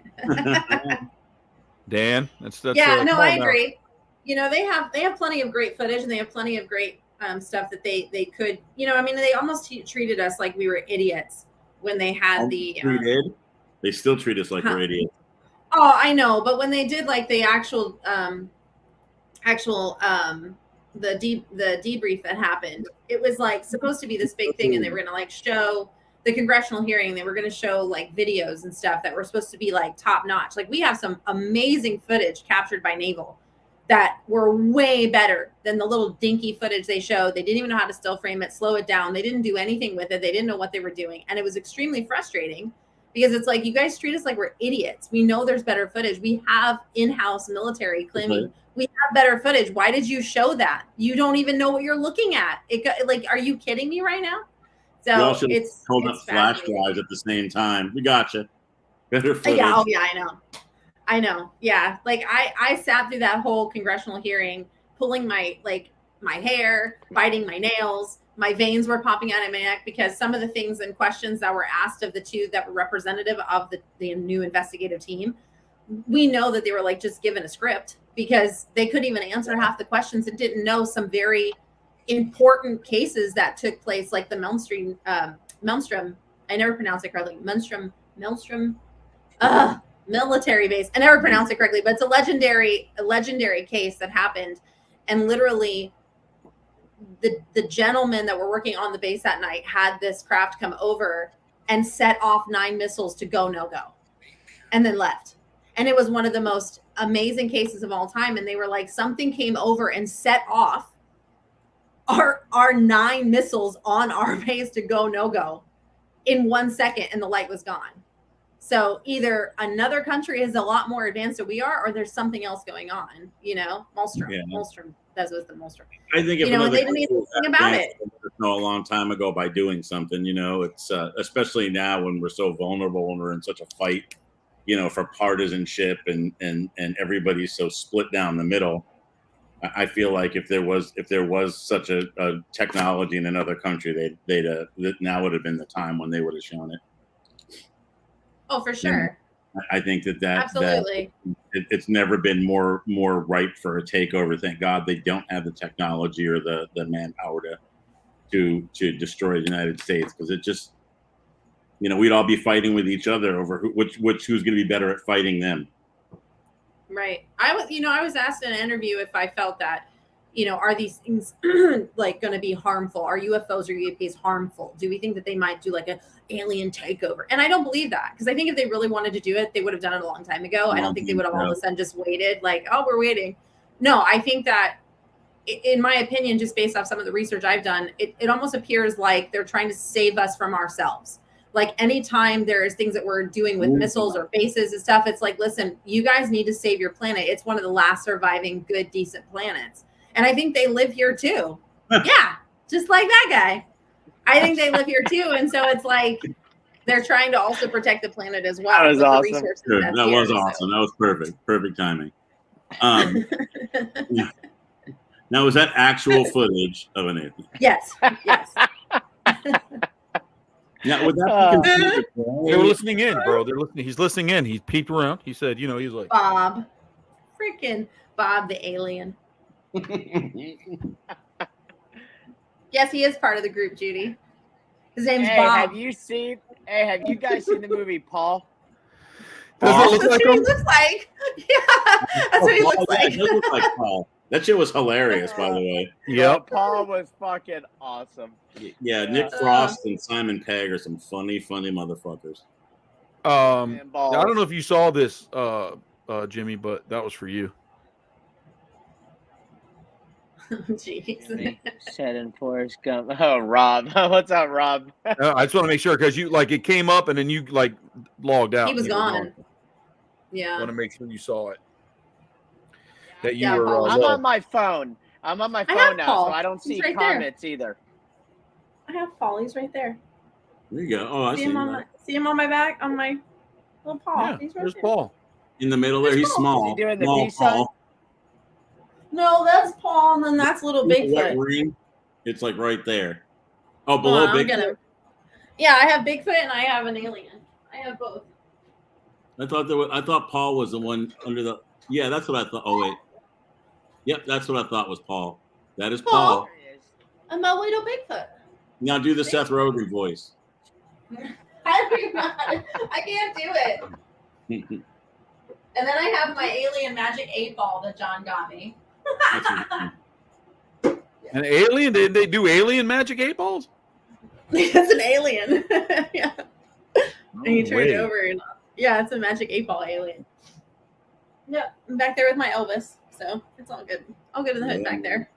Dan, that's yeah. No, I agree. They have plenty of great footage and they have plenty of great stuff that they could. They almost treated us like we were idiots when they had They still treat us like we're idiots. Oh, I know, but when they did like the actual the debrief that happened, it was like supposed to be this big thing, and they were gonna like show the congressional hearing. They were going to show like videos and stuff that were supposed to be like top notch. Like we have some amazing footage captured by Naval that were way better than the little dinky footage they showed. They didn't even know how to still frame it, slow it down. They didn't do anything with it. They didn't know what they were doing. And it was extremely frustrating because it's like, you guys treat us like we're idiots. We know there's better footage. We have in-house military claiming we have better footage. Why did you show that? You don't even know what you're looking at. Are you kidding me right now? So it's hold up flash drives at the same time. We gotcha. Better footage. Yeah. Oh yeah, I know. Yeah. Like I sat through that whole congressional hearing, pulling my hair, biting my nails. My veins were popping out of my neck because some of the things and questions that were asked of the two that were representative of the new investigative team, we know that they were like just given a script because they couldn't even answer half the questions and didn't know some very important cases that took place, like the Maelstrom. I never pronounce it correctly. Maelstrom military base. I never pronounce it correctly, but it's a legendary case that happened, and literally, the gentlemen that were working on the base that night had this craft come over and set off 9 missiles to go no go, and then left. And it was one of the most amazing cases of all time. And they were like, something came over and set off our 9 missiles on our base to go no go, in 1 second and the light was gone. So either another country is a lot more advanced than we are, or there's something else going on, Maelstrom. Yeah. Maelstrom. That was the Maelstrom. I think if they didn't even think about it. A long time ago by doing something, it's especially now when we're so vulnerable and we're in such a fight, for partisanship and everybody's so split down the middle. I feel like if there was such a technology in another country, now would have been the time when they would have shown it. Oh, for sure. I think that absolutely. It's never been more ripe for a takeover. Thank God they don't have the technology or the manpower to destroy the United States, because it just, we'd all be fighting with each other over who's going to be better at fighting them. Right. I was asked in an interview if I felt that, are these things like going to be harmful? Are UFOs or UAPs harmful? Do we think that they might do like an alien takeover? And I don't believe that, because I think if they really wanted to do it, they would have done it a long time ago. I don't think they would have all of a sudden just waited like, oh, we're waiting. No, I think that, in my opinion, just based off some of the research I've done, it almost appears like they're trying to save us from ourselves. Like anytime there's things that we're doing with missiles or bases and stuff, it's like, listen, you guys need to save your planet. It's one of the last surviving good, decent planets. And I think they live here too. Yeah, just like that guy. I think they live here too. And so it's like they're trying to also protect the planet as well. That was awesome. Good. That was awesome. That was perfect. Perfect timing. Now, is that actual footage of an alien? Yes. Now, would that be they're listening in, bro. They're listening. He's listening in. He peeped around. He said, he's like Bob. Freaking Bob the alien. Yes, he is part of the group, Judy. His name's Bob. Have you guys seen the movie Paul? Does it look That's like what he him? looks like. Yeah, that's what he looks like. It does look like Paul. That shit was hilarious, by the way. Yep. Paul was fucking awesome. Yeah, Nick Frost and Simon Pegg are some funny motherfuckers. I don't know if you saw this, Jimmy, but that was for you. Jeez. Said in Forrest Gump. Oh, Rob. What's up, Rob? I just want to make sure, because it came up and then you logged out. He was gone. Yeah. I want to make sure you saw it. That you Yeah, were. Paul. I'm on my phone. I'm on my phone now, Paul. so I don't see He's right comments either. I have Paul. He's right there. There you go. Oh, I see him. See him on my back, on my little paw. Yeah, He's right there's there. Paul. In the middle there. He's small. Is he doing the Small peace sign? Paul. No, that's Paul, and then that's little Bigfoot. Ring. It's like right there. Oh, below Bigfoot. Yeah, I have Bigfoot and I have an alien. I have both. I thought Paul was the one under the. Yeah, that's what I thought. Oh wait. Yep, that's what I thought was Paul. That is Paul. I'm a little Bigfoot. Now do the Seth Rogen voice. I can't do it. And then I have my alien magic 8-ball that John got me. An alien? Did they do alien magic 8-balls? It's an alien. Yeah. No And you turn way. it over. And, yeah, it's a magic 8-ball alien. Yep, I'm back there with my Elvis, so it's all good. All good in the hood back there.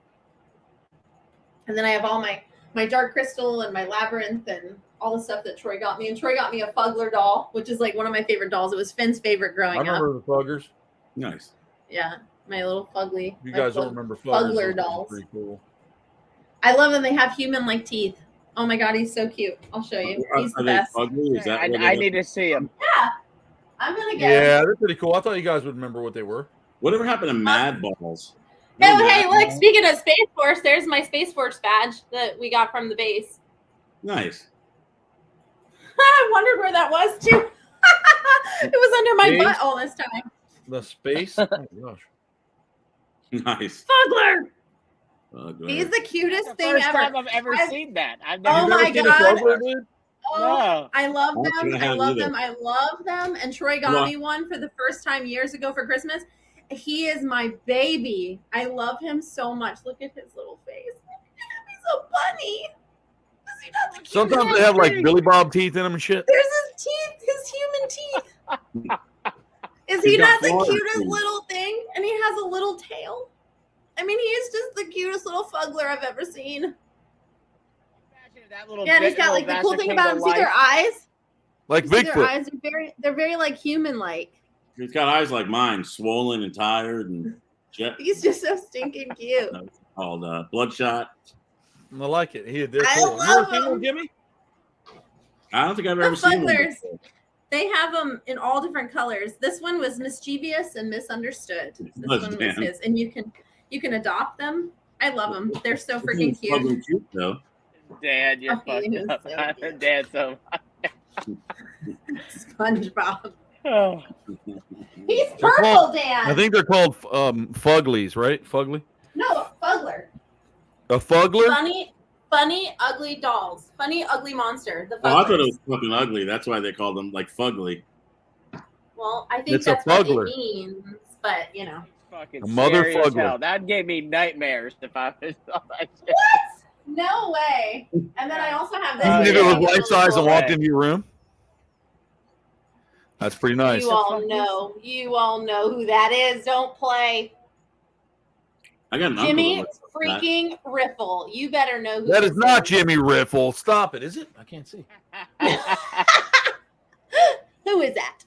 And then I have all my dark crystal and my labyrinth and all the stuff that Troy got me. And Troy got me a Fugler doll, which is like one of my favorite dolls. It was Finn's favorite growing I remember up. the Fuggers. Nice. Yeah, my little Fugly. You my guys don't remember Fuggers? Fugler Those are dolls. Pretty cool. I love them. They have human-like teeth. Oh my god, he's so cute. I'll show you. He's the Are they best. ugly? Is that what I need to see him. Yeah, I'm gonna get Yeah, him. they're pretty cool. I thought you guys would remember what they were. Whatever happened to Mad Balls? Oh, hey, look, speaking of Space Force, there's my Space Force badge that we got from the base. Nice. I wondered where that was, too. It was under my Space? butt all this time. The space? Oh, gosh. Nice. Fugler! Oh, good. He's the cutest The thing first ever. time I've ever I've- seen that. I've Oh never my Seen a God. Fugler, dude? Oh, No. I love That's them. what I I have love either. them. I love them. And Troy got Well- me one for the first time years ago for Christmas. He is my baby. I love him so much. Look at his little face. He's a bunny. Is he not the cutest? Sometimes they have like Billy Bob teeth in them and shit. There's his teeth, his human teeth. Is he He's got not the water cutest teeth. little thing? And he has a little tail. I mean, he is just the cutest little Fugler I've ever seen. That little Yeah, and he's got like the cool thing about him. See their eyes? Like Their Bigfoot. eyes are they're very like human like. He's got eyes like mine, swollen and tired, and He's just so stinking cute. Called Bloodshot. I like it. They're I cool. love You ever seen them. one, Jimmy? I don't think I've The ever seen one. Fugglers. They have them in all different colors. This one was mischievous and misunderstood. This one was his, and you can adopt them. I love them. They're so freaking cute. Though. Dad, you're fucked up. So Dad, so SpongeBob. oh. He's purple, Dad. I think they're called Fugglies, right? Fugly? No, a Fuggler. A Fuggler? Funny, ugly dolls. Funny, ugly monster. The Fugglers. Oh, I thought it was fucking ugly. That's why they called them like Fugly. Well, I think It's a that's what Fuggler. it means, but you know. Fucking A mother scary as Fuggler. hell. That gave me nightmares if I was all that shit. What? No way. And then I also have this. Even if it was really life size and cool- walked into your room? That's pretty nice. You all know who that is. Don't play. I got an uncle Jimmy that looks like freaking Riffle. You better know who That this is not Jimmy Riffle. Stop it. Is it? I can't see. Who is that?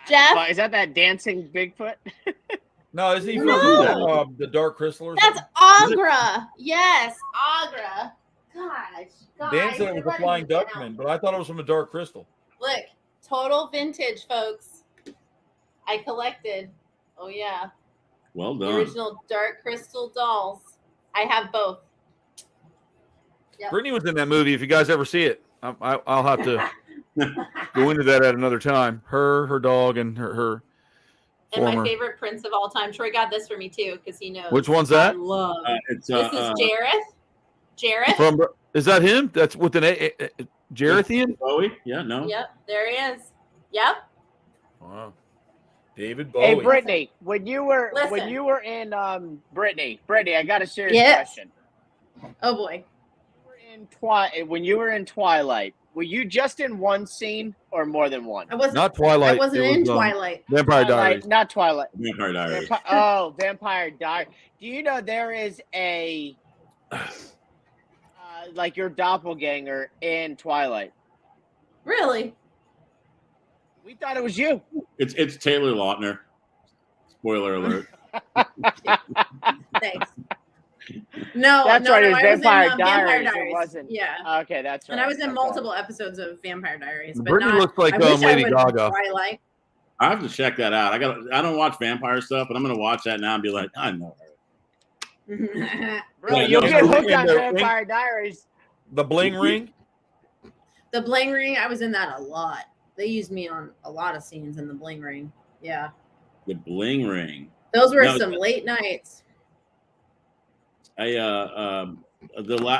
Jeff? Is that dancing Bigfoot? No, is he from No. the Dark Crystal or That's something? Agra. Yes, Agra. Gosh. Dan said it was you're a letting Flying me get out. Duckman, but I thought it was from the Dark Crystal. Look, total vintage, folks. I collected. Oh, yeah. Well The done. original Dark Crystal dolls. I have both. Yep. Brittany was in that movie. If you guys ever see it, I'll have to go into that at another time. Her dog, and her And former. my favorite prince of all time. Troy got this for me too, because he knows. Which one's I that? love. It's This is Jareth. Jareth. From is that him? That's with an Jarethian? Bowie? Yeah, no. Yep, there he is. Yep. Wow. David Bowie. Hey, Brittany, when you were Listen. in Brittany, I got a serious Yes. question. Oh boy. When you were in Twilight, were you just in one scene or more than one? I wasn't. Not Twilight. I wasn't it in was, Twilight. Vampire Diaries. Not Twilight. Vampire Diaries. Vampire Diaries. Do you know there is a like your doppelganger in Twilight? Really? We thought it was you. It's Taylor Lautner. Spoiler alert. Thanks. No, That's no, right. no. It was I was Vampire in Vampire Diaries. It Diaries. wasn't. Yeah. Okay, that's right. And I was in Okay. multiple episodes of Vampire Diaries, but Brittany not. looks like I wish I Lady would Gaga. Twilight. I have to check that out. I don't watch vampire stuff, but I'm gonna watch that now and be like, I know her. Bro, Yeah, you'll no, get no, hooked on no, Vampire Diaries. The Bling Ring. The Bling Ring, I was in that a lot. They used me on a lot of scenes in the Bling Ring. Yeah. The Bling Ring. Those were No, some late nights. The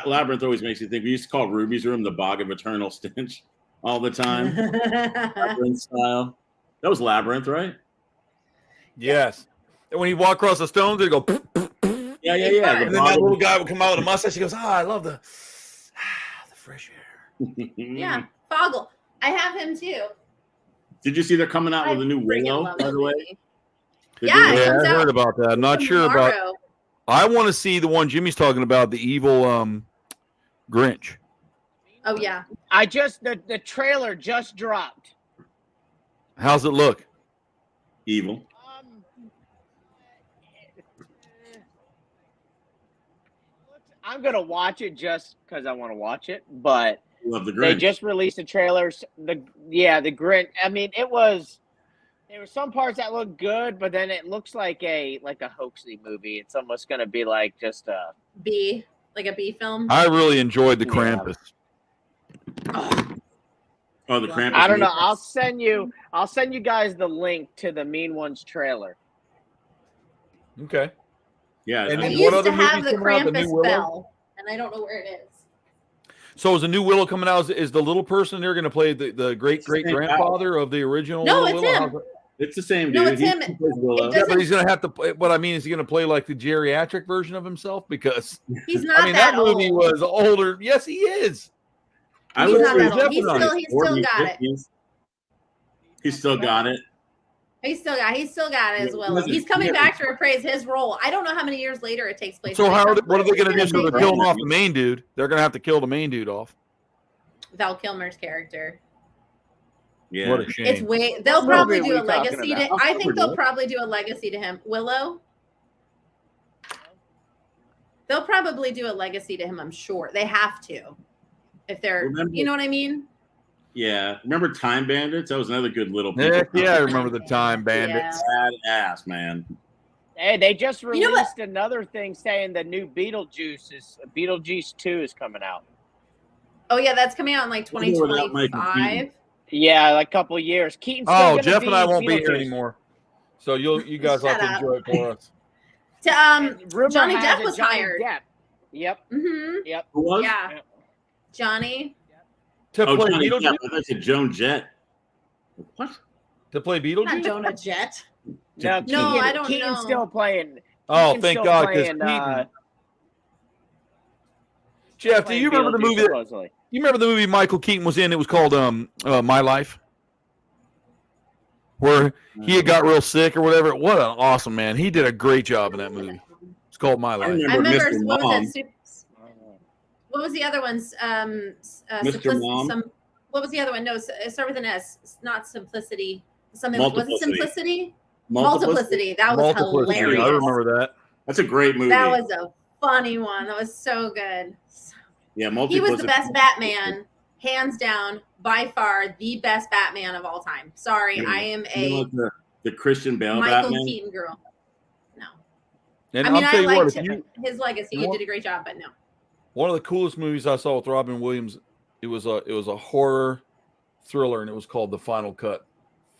labyrinth always makes me think. We used to call Ruby's room the bog of eternal stench all the time. Labyrinth style. That was Labyrinth, right? Yes. And when he walked across the stones, they'd go. Yeah. And then that little guy would come out with a mustache. He goes, I love the fresh air. Yeah. Foggle. I have him too. Did you see they're coming out with a new freaking Willow, love by that the way? movie. Did Yeah, you- it Yeah, comes I out heard about that. I'm not sure about. tomorrow. I want to see the one Jimmy's talking about, the evil Grinch. Oh yeah. The trailer just dropped. How's it look? Evil. I'm gonna watch it just because I want to watch it, but Love the they Grinch. just released the trailers. The Grinch. I mean, there were some parts that looked good, but then it looks like a hoaxy movie. It's almost gonna be like just a B, like a B film. I really enjoyed the Yeah. Krampus. Oh, the Krampus. I don't know. movie. I'll send you guys the link to the Mean Ones trailer. Okay. Yeah. And I then I- what used other to have movies the coming out? The new Krampus Willow? bell, and I don't know where it is. So is the new Willow coming out? Is the little person there going to play the great grandfather of the original? No, Willow? it's him. How's it- it's the same dude. No, it's He him. plays Willow. It Yeah, doesn't- but he's going to have to play. What I mean is, he going to play like the geriatric version of himself? Because He's not I mean, that movie old. was older. Yes, he is. He's would not say that old. He's Gemini. still got it. He's still got it. He's still got his Willow. He's coming back to reprise his role. I don't know how many years later it takes place. So what are they going to do? So they're killing off the main dude. They're going to have to kill the main dude off. Val Kilmer's character. Yeah, what a shame. It's they'll probably do a legacy to. I think they'll probably do a legacy to him. Willow. They'll probably do a legacy to him. I'm sure they have to. If they're, you know what I mean. Yeah, remember Time Bandits? That was another good little. Yeah, I remember the Time Bandits. Badass, man. Hey, they just released another thing saying the new Beetlejuice 2 is coming out. Oh yeah, that's coming out in like 2025. Yeah, like a couple of years. Keaton's Jeff and I won't be here anymore, so you guys have to enjoy it for us. Johnny Depp was hired. Yep. Mm-hmm. Yep. Who was? Yeah. Yep. Johnny. To play Johnny Beetlejuice? Depp. I said Joan Jett. What? To play Beetlejuice? Not Jonah Jett. No, I don't Keaton's know. still playing. Oh, thank God. Jeff, do you remember the movie? You remember the movie Michael Keaton was in? It was called My Life, where he had got real sick or whatever. What an awesome man! He did a great job in that movie. It's called My Life. I remember what was the other ones? Mr. Mom. What was the other one? No, it started with an S. It's not Simplicity. Something was it Simplicity? Multiplicity. That was hilarious. I remember that. That's a great movie. That was a funny one. That was so good. Yeah, he was the best Batman, hands down, by far the best Batman of all time. Sorry, I am the Christian Bale Michael Batman? Keaton girl. No, and I mean I liked his legacy. He did a great job, but no. One of the coolest movies I saw with Robin Williams. It was a horror thriller, and it was called The Final Cut.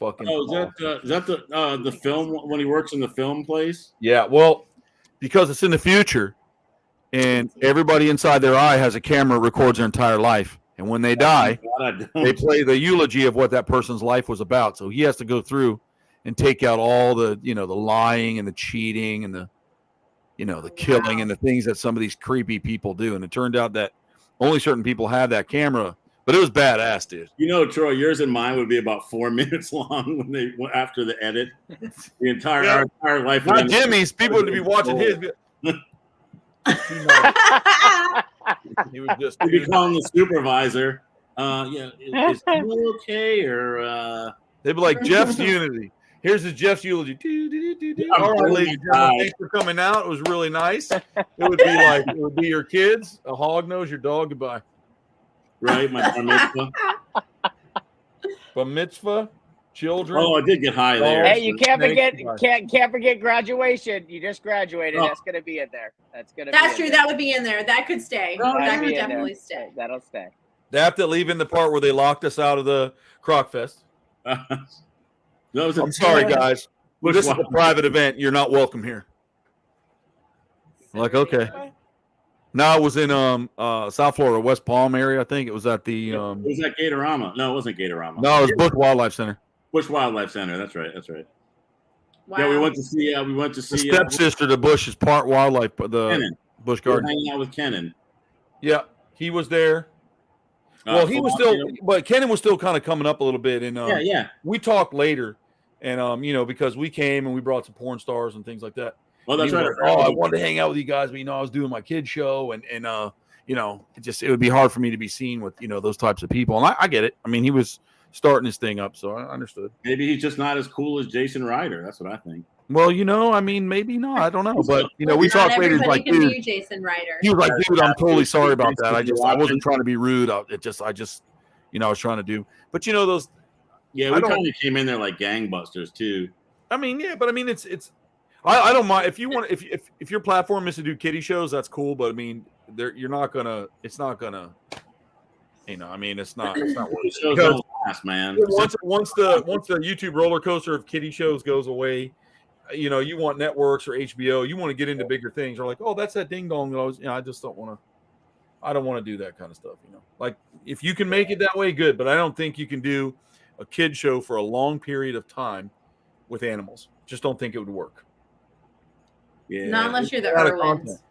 Fucking. Oh, is that the film when he works in the film place? Yeah, well, because it's in the future. And everybody inside their eye has a camera that records their entire life. And when they die, they play the eulogy of what that person's life was about. So he has to go through and take out all the, the lying and the cheating and the killing and the things that some of these creepy people do. And it turned out that only certain people have that camera. But it was badass, dude. Troy, yours and mine would be about 4 minutes long after the edit. The entire life. Not Jimmy's. People would be watching his. He was just. He'd be calling the supervisor. Is he okay? Or they'd be like, Jeff's Unity. Here's Jeff's eulogy. All right, ladies and gentlemen, thanks for coming out. It was really nice. It would be your kids. A hog knows your dog. Goodbye. Right, my bar mitzvah. Bar mitzvah. Children. Oh, I did get high there. Hey, you can't forget graduation. You just graduated. Oh. That's gonna be in there. That's true. That would be in there. That could stay. That could definitely stay. That'll stay. They have to leave in the part where they locked us out of the Croc Fest. I'm sorry, guys. This is a private event. You're not welcome here. Like, okay. No, it was in South Florida, West Palm area. I think it was at the. It was at Gatorama. No, it wasn't Gatorama. No, it was Bush Wildlife Center. Bush Wildlife Center. That's right. Wow. Yeah, we went to see. The stepsister to Bush is part wildlife. Kennan. Bush Garden. Hanging out with Kennan. Yeah, he was there. Well, he was still, but Kennan was still kind of coming up a little bit, and we talked later, and because we came and we brought some porn stars and things like that. Oh, that's right. I wanted to hang out with you guys, but I was doing my kid show, and it would be hard for me to be seen with those types of people, and I get it. I mean, he was starting his thing up, so I understood. Maybe he's just not as cool as Jason Ryder. That's what I think. Well, I mean, maybe not. I don't know, but we talked later. He's like, dude, Jason Ryder. He was like, dude, I'm totally sorry about that. I wasn't trying to be rude. I was trying to do. But those. Yeah, we kind of came in there like gangbusters too. I mean, yeah, but I mean, it's. I don't mind if you want. If your platform is to do kiddie shows, that's cool. But I mean, you're not gonna. It's not gonna. I mean, it's not. It's not worth it. Because last, man. Once the YouTube roller coaster of kiddie shows goes away, you want networks or HBO. You want to get into bigger things. Or like, oh, that's that ding dong. I just don't want to. I don't want to do that kind of stuff. Like if you can make it that way, good. But I don't think you can do a kid show for a long period of time with animals. Just don't think it would work. Yeah. Not unless you're the Irwins.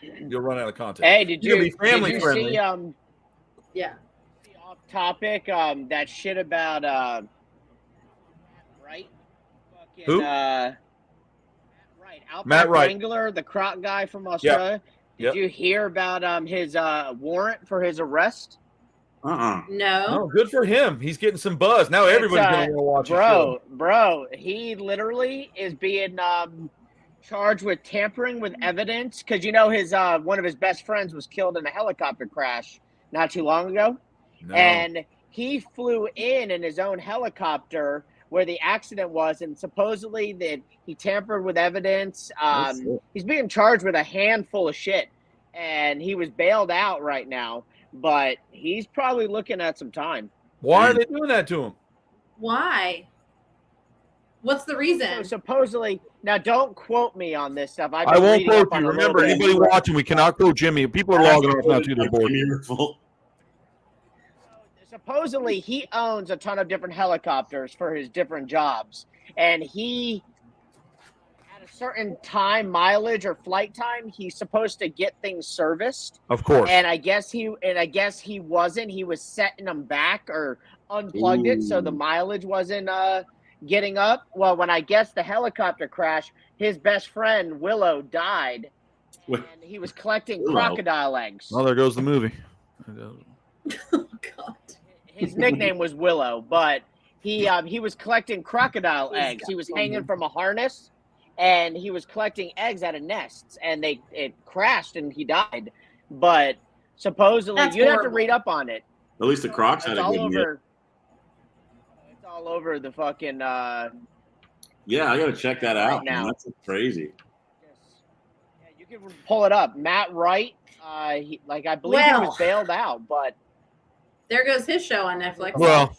You'll run out of content. Hey, did you be family friendly? See, yeah. Off topic, that shit about right? Who? Outback Wright. Wrangler, the Croc guy from Australia. Yep. Did you hear about his warrant for his arrest? No. No, good for him. He's getting some buzz. Now everybody's going to want to watch his show. Bro, he literally is being charged with tampering with evidence because his one of his best friends was killed in a helicopter crash not too long ago. No. And he flew in his own helicopter where the accident was, and supposedly that he tampered with evidence. He's being charged with a handful of shit, and he was bailed out right now, but he's probably looking at some time. Why are they doing that to him? Why? What's the reason? So supposedly, now don't quote me on this stuff. I won't quote you. Remember, anybody watching, we cannot quote Jimmy. People are logging off now to their board. Supposedly, he owns a ton of different helicopters for his different jobs, and he, at a certain time, mileage or flight time, he's supposed to get things serviced. Of course. And I guess he wasn't. He was setting them back or unplugged it, so the mileage wasn't getting up. Well, when I guess the helicopter crash, his best friend Willow died, and he was collecting crocodile eggs. Oh, there goes the movie. Oh God. His nickname was Willow, but he was collecting crocodile eggs. He was hanging from a harness, and he was collecting eggs out of nests, and it crashed, and he died. But supposedly, you'd have to read up on it. At least the Crocs had a good year. It's all over the fucking. Yeah, I gotta check that out. Now that's crazy. Yeah, you can pull it up. Matt Wright, I believe he was bailed out, but. There goes his show on Netflix. Well,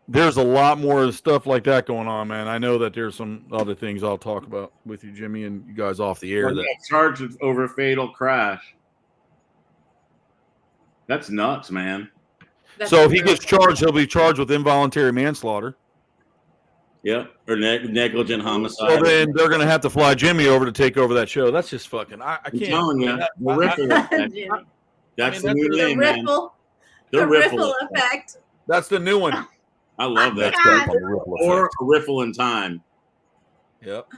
there's a lot more stuff like that going on, man. I know that there's some other things I'll talk about with you, Jimmy, and you guys off the air. That charged over fatal crash. That's nuts, man. So if he gets charged, he'll be charged with involuntary manslaughter. Yep, or negligent homicide. Well, then they're going to have to fly Jimmy over to take over that show. That's just fucking. I can't. I'm telling you, the ripple effect. That's the new name, man. The ripple effect. That's the new one. I love that. Or a riffle in time. Yep.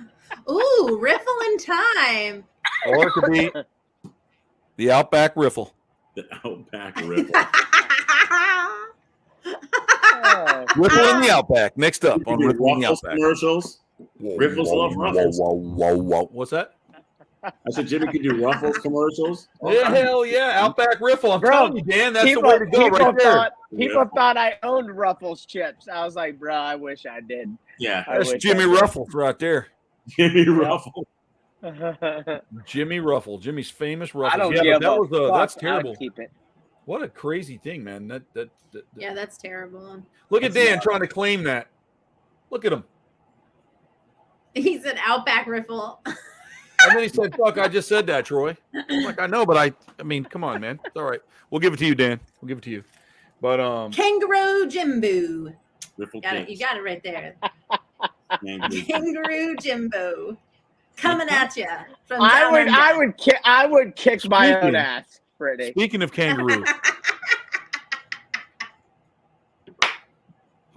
Ooh, riffle in time. Or it could be the Outback Riffle. The Outback Riffle. Riffle in the Outback. Next up on Riffle in the Outback. Commercials. Riffles love Ruffles. What's that? I said Jimmy could do Ruffles commercials. Yeah, hell yeah, Outback Riffle. I'm telling you, Dan, that's the way to go right there. People thought I owned Ruffles chips. I was like, bro, I wish I did. Yeah, that's Jimmy Ruffles right there. Jimmy Ruffle. Jimmy Ruffle, Jimmy's famous Ruffles. I don't give a fuck. That's terrible. Keep it. What a crazy thing, man. Yeah, that's terrible. Look at Dan trying to claim that. Look at him. He's an Outback Riffle. And then he said, fuck, I just said that, Troy. I'm like, I know, but I mean, come on, man. It's all right. We'll give it to you, Dan. We'll give it to you. But Kangaroo Jimbo. You got it right there. Kangaroo Jimbo. Coming at you. I would kick my own ass, Brittany. Speaking of kangaroo.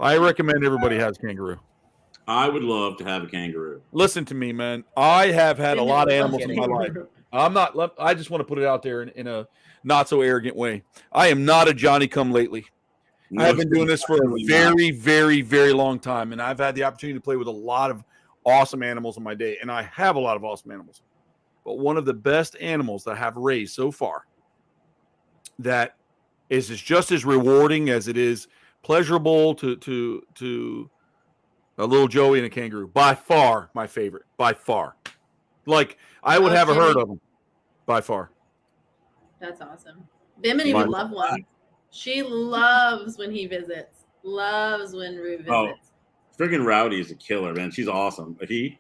I recommend everybody has kangaroo. I would love to have a kangaroo. Listen to me, man. I have had a lot of animals in my life. I just want to put it out there in a not so arrogant way. I am not a Johnny come lately. I have been doing this for a very, very, very long time, and I've had the opportunity to play with a lot of awesome animals in my day, and I have a lot of awesome animals. But one of the best animals that I have raised so far that is just as rewarding as it is pleasurable to a little Joey and a kangaroo. By far my favorite. By far. Like, I would have a herd of them. By far. That's awesome. Bimini would love one. She loves when he visits. Loves when Rue visits. Oh, friggin' Rowdy is a killer, man. She's awesome. He,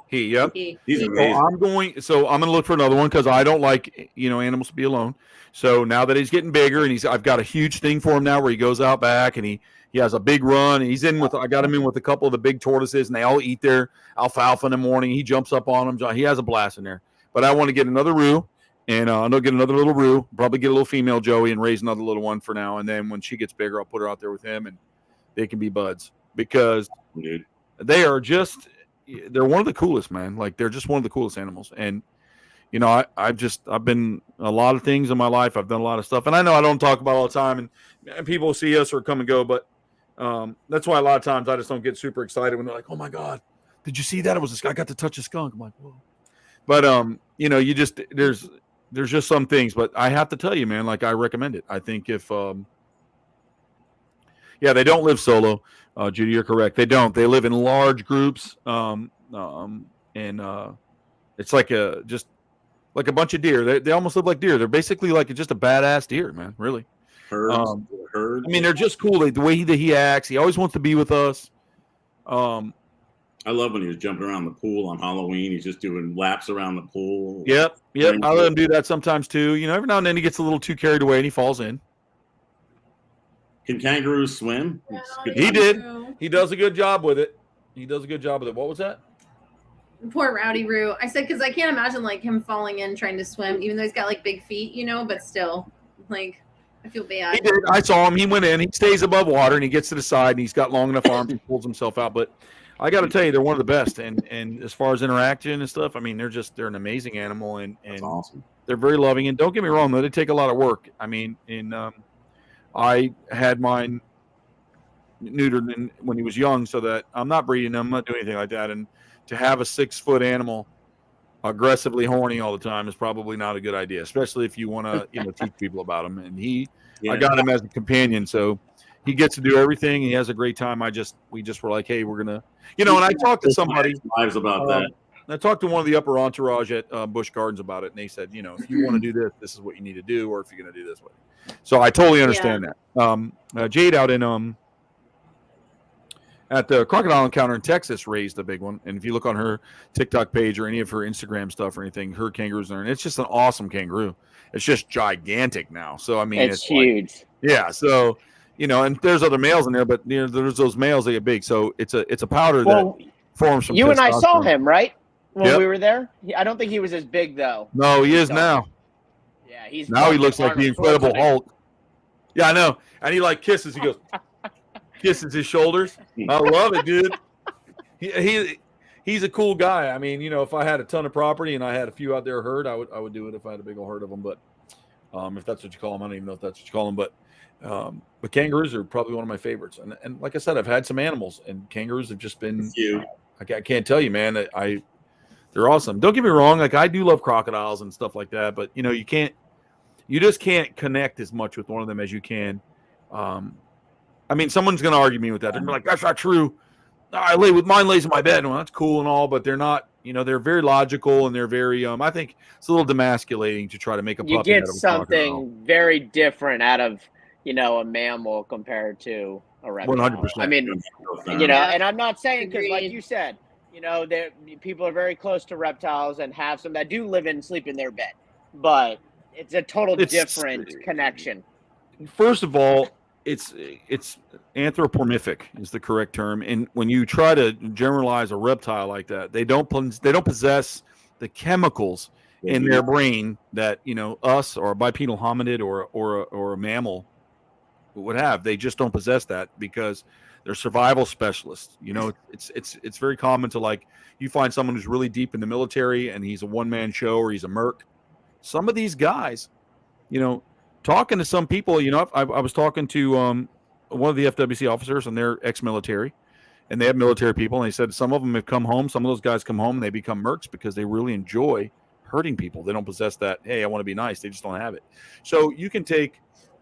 yep. He's amazing. I'm going to look for another one because I don't like, animals to be alone. So now that he's getting bigger and I've got a huge thing for him now where he goes out back and he has a big run. And I got him in with a couple of the big tortoises and they all eat their alfalfa in the morning. He jumps up on them. He has a blast in there. But I want to get another Roo and I'll get another little Roo, probably get a little female Joey and raise another little one for now. And then when she gets bigger, I'll put her out there with him and they can be buds because they are just, they're one of the coolest, man. Like they're just one of the coolest animals. And I've been a lot of things in my life. I've done a lot of stuff, and I know I don't talk about it all the time, and people see us or come and go, but that's why a lot of times I just don't get super excited when they're like, "Oh my God, did you see that? It was this guy got to touch a skunk." I'm like, "Whoa!" But you just there's just some things, but I have to tell you, man, like I recommend it. I think if they don't live solo. Judy, you're correct. They don't. They live in large groups, and it's like like a bunch of deer. They almost live like deer. They're basically like just a badass deer, man. Really. Herds. I mean, they're just cool. The way that he acts, he always wants to be with us. I love when he was jumping around the pool on Halloween. He's just doing laps around the pool. Yep. I let him do that sometimes too. Every now and then he gets a little too carried away and he falls in. Can kangaroos swim? He did. He does a good job with it. What was that? Poor Rowdy Roo. I said, because I can't imagine like him falling in trying to swim, even though he's got like big feet, but still, like, I feel bad. He did. I saw him. He went in. He stays above water and he gets to the side and he's got long enough arms. He pulls himself out. But I got to tell you, they're one of the best. And as far as interaction and stuff, I mean, they're an amazing animal and That's awesome. They're very loving. And don't get me wrong, though, they take a lot of work. I mean, I had mine neutered when he was young, so that I'm not breeding them, I'm not doing anything like that. And to have a 6-foot animal aggressively horny all the time is probably not a good idea, especially if you want to, teach people about him. And I got him as a companion, so he gets to do everything. He has a great time. We just were like, hey, we're gonna, and I talked to somebody lives about that. I talked to one of the upper entourage at Busch Gardens about it, and they said, if you want to do this is what you need to do, or if you're going to do this way. So I totally understand that. Jade out in at the Crocodile Encounter in Texas raised a big one, and if you look on her TikTok page or any of her Instagram stuff or anything, her kangaroo's there, and it's just an awesome kangaroo. It's just gigantic now. So I mean, it's huge. Yeah. So and there's other males in there, but there's those males that get big. So it's a powder that forms from. You and I saw him right when we were there. I don't think he was as big though. No, he is now. Yeah, he looks like the Incredible Hulk. Yeah, I know. And he like kisses. He goes, kisses his shoulders. I love it, dude. He's a cool guy. I mean, if I had a ton of property and I had a few out there herd, I would do it if I had a big old herd of them. But if that's what you call them, I don't even know if that's what you call them. But kangaroos are probably one of my favorites. And like I said, I've had some animals, and kangaroos have just been. I can't tell you, man. They're awesome. Don't get me wrong. Like I do love crocodiles and stuff like that, but you just can't connect as much with one of them as you can. I mean, someone's going to argue me with that. They're gonna be like, that's not true. Mine lays in my bed. Well, that's cool and all, but they're not, they're very logical and they're very, I think it's a little demasculating to try to make a puppy. You get something very different out of, a mammal compared to a reptile. 100%. I mean, and I'm not saying, because like you said, people are very close to reptiles and have some that do live and sleep in their bed, but it's a total different connection. First of all, it's anthropomorphic is the correct term, and when you try to generalize a reptile like that, they don't possess the chemicals in their brain that us or a bipedal hominid or a mammal would have. They just don't possess that because they're survival specialists. It's very common to, like, you find someone who's really deep in the military and he's a one-man show or he's a merc. Some of these guys, talking to some people, I was talking to one of the FWC officers, and they're ex-military, and they have military people, and they said some of them have come home. Some of those guys come home and they become mercs because they really enjoy hurting people. They don't possess that, hey, I want to be nice. They just don't have it. So you can take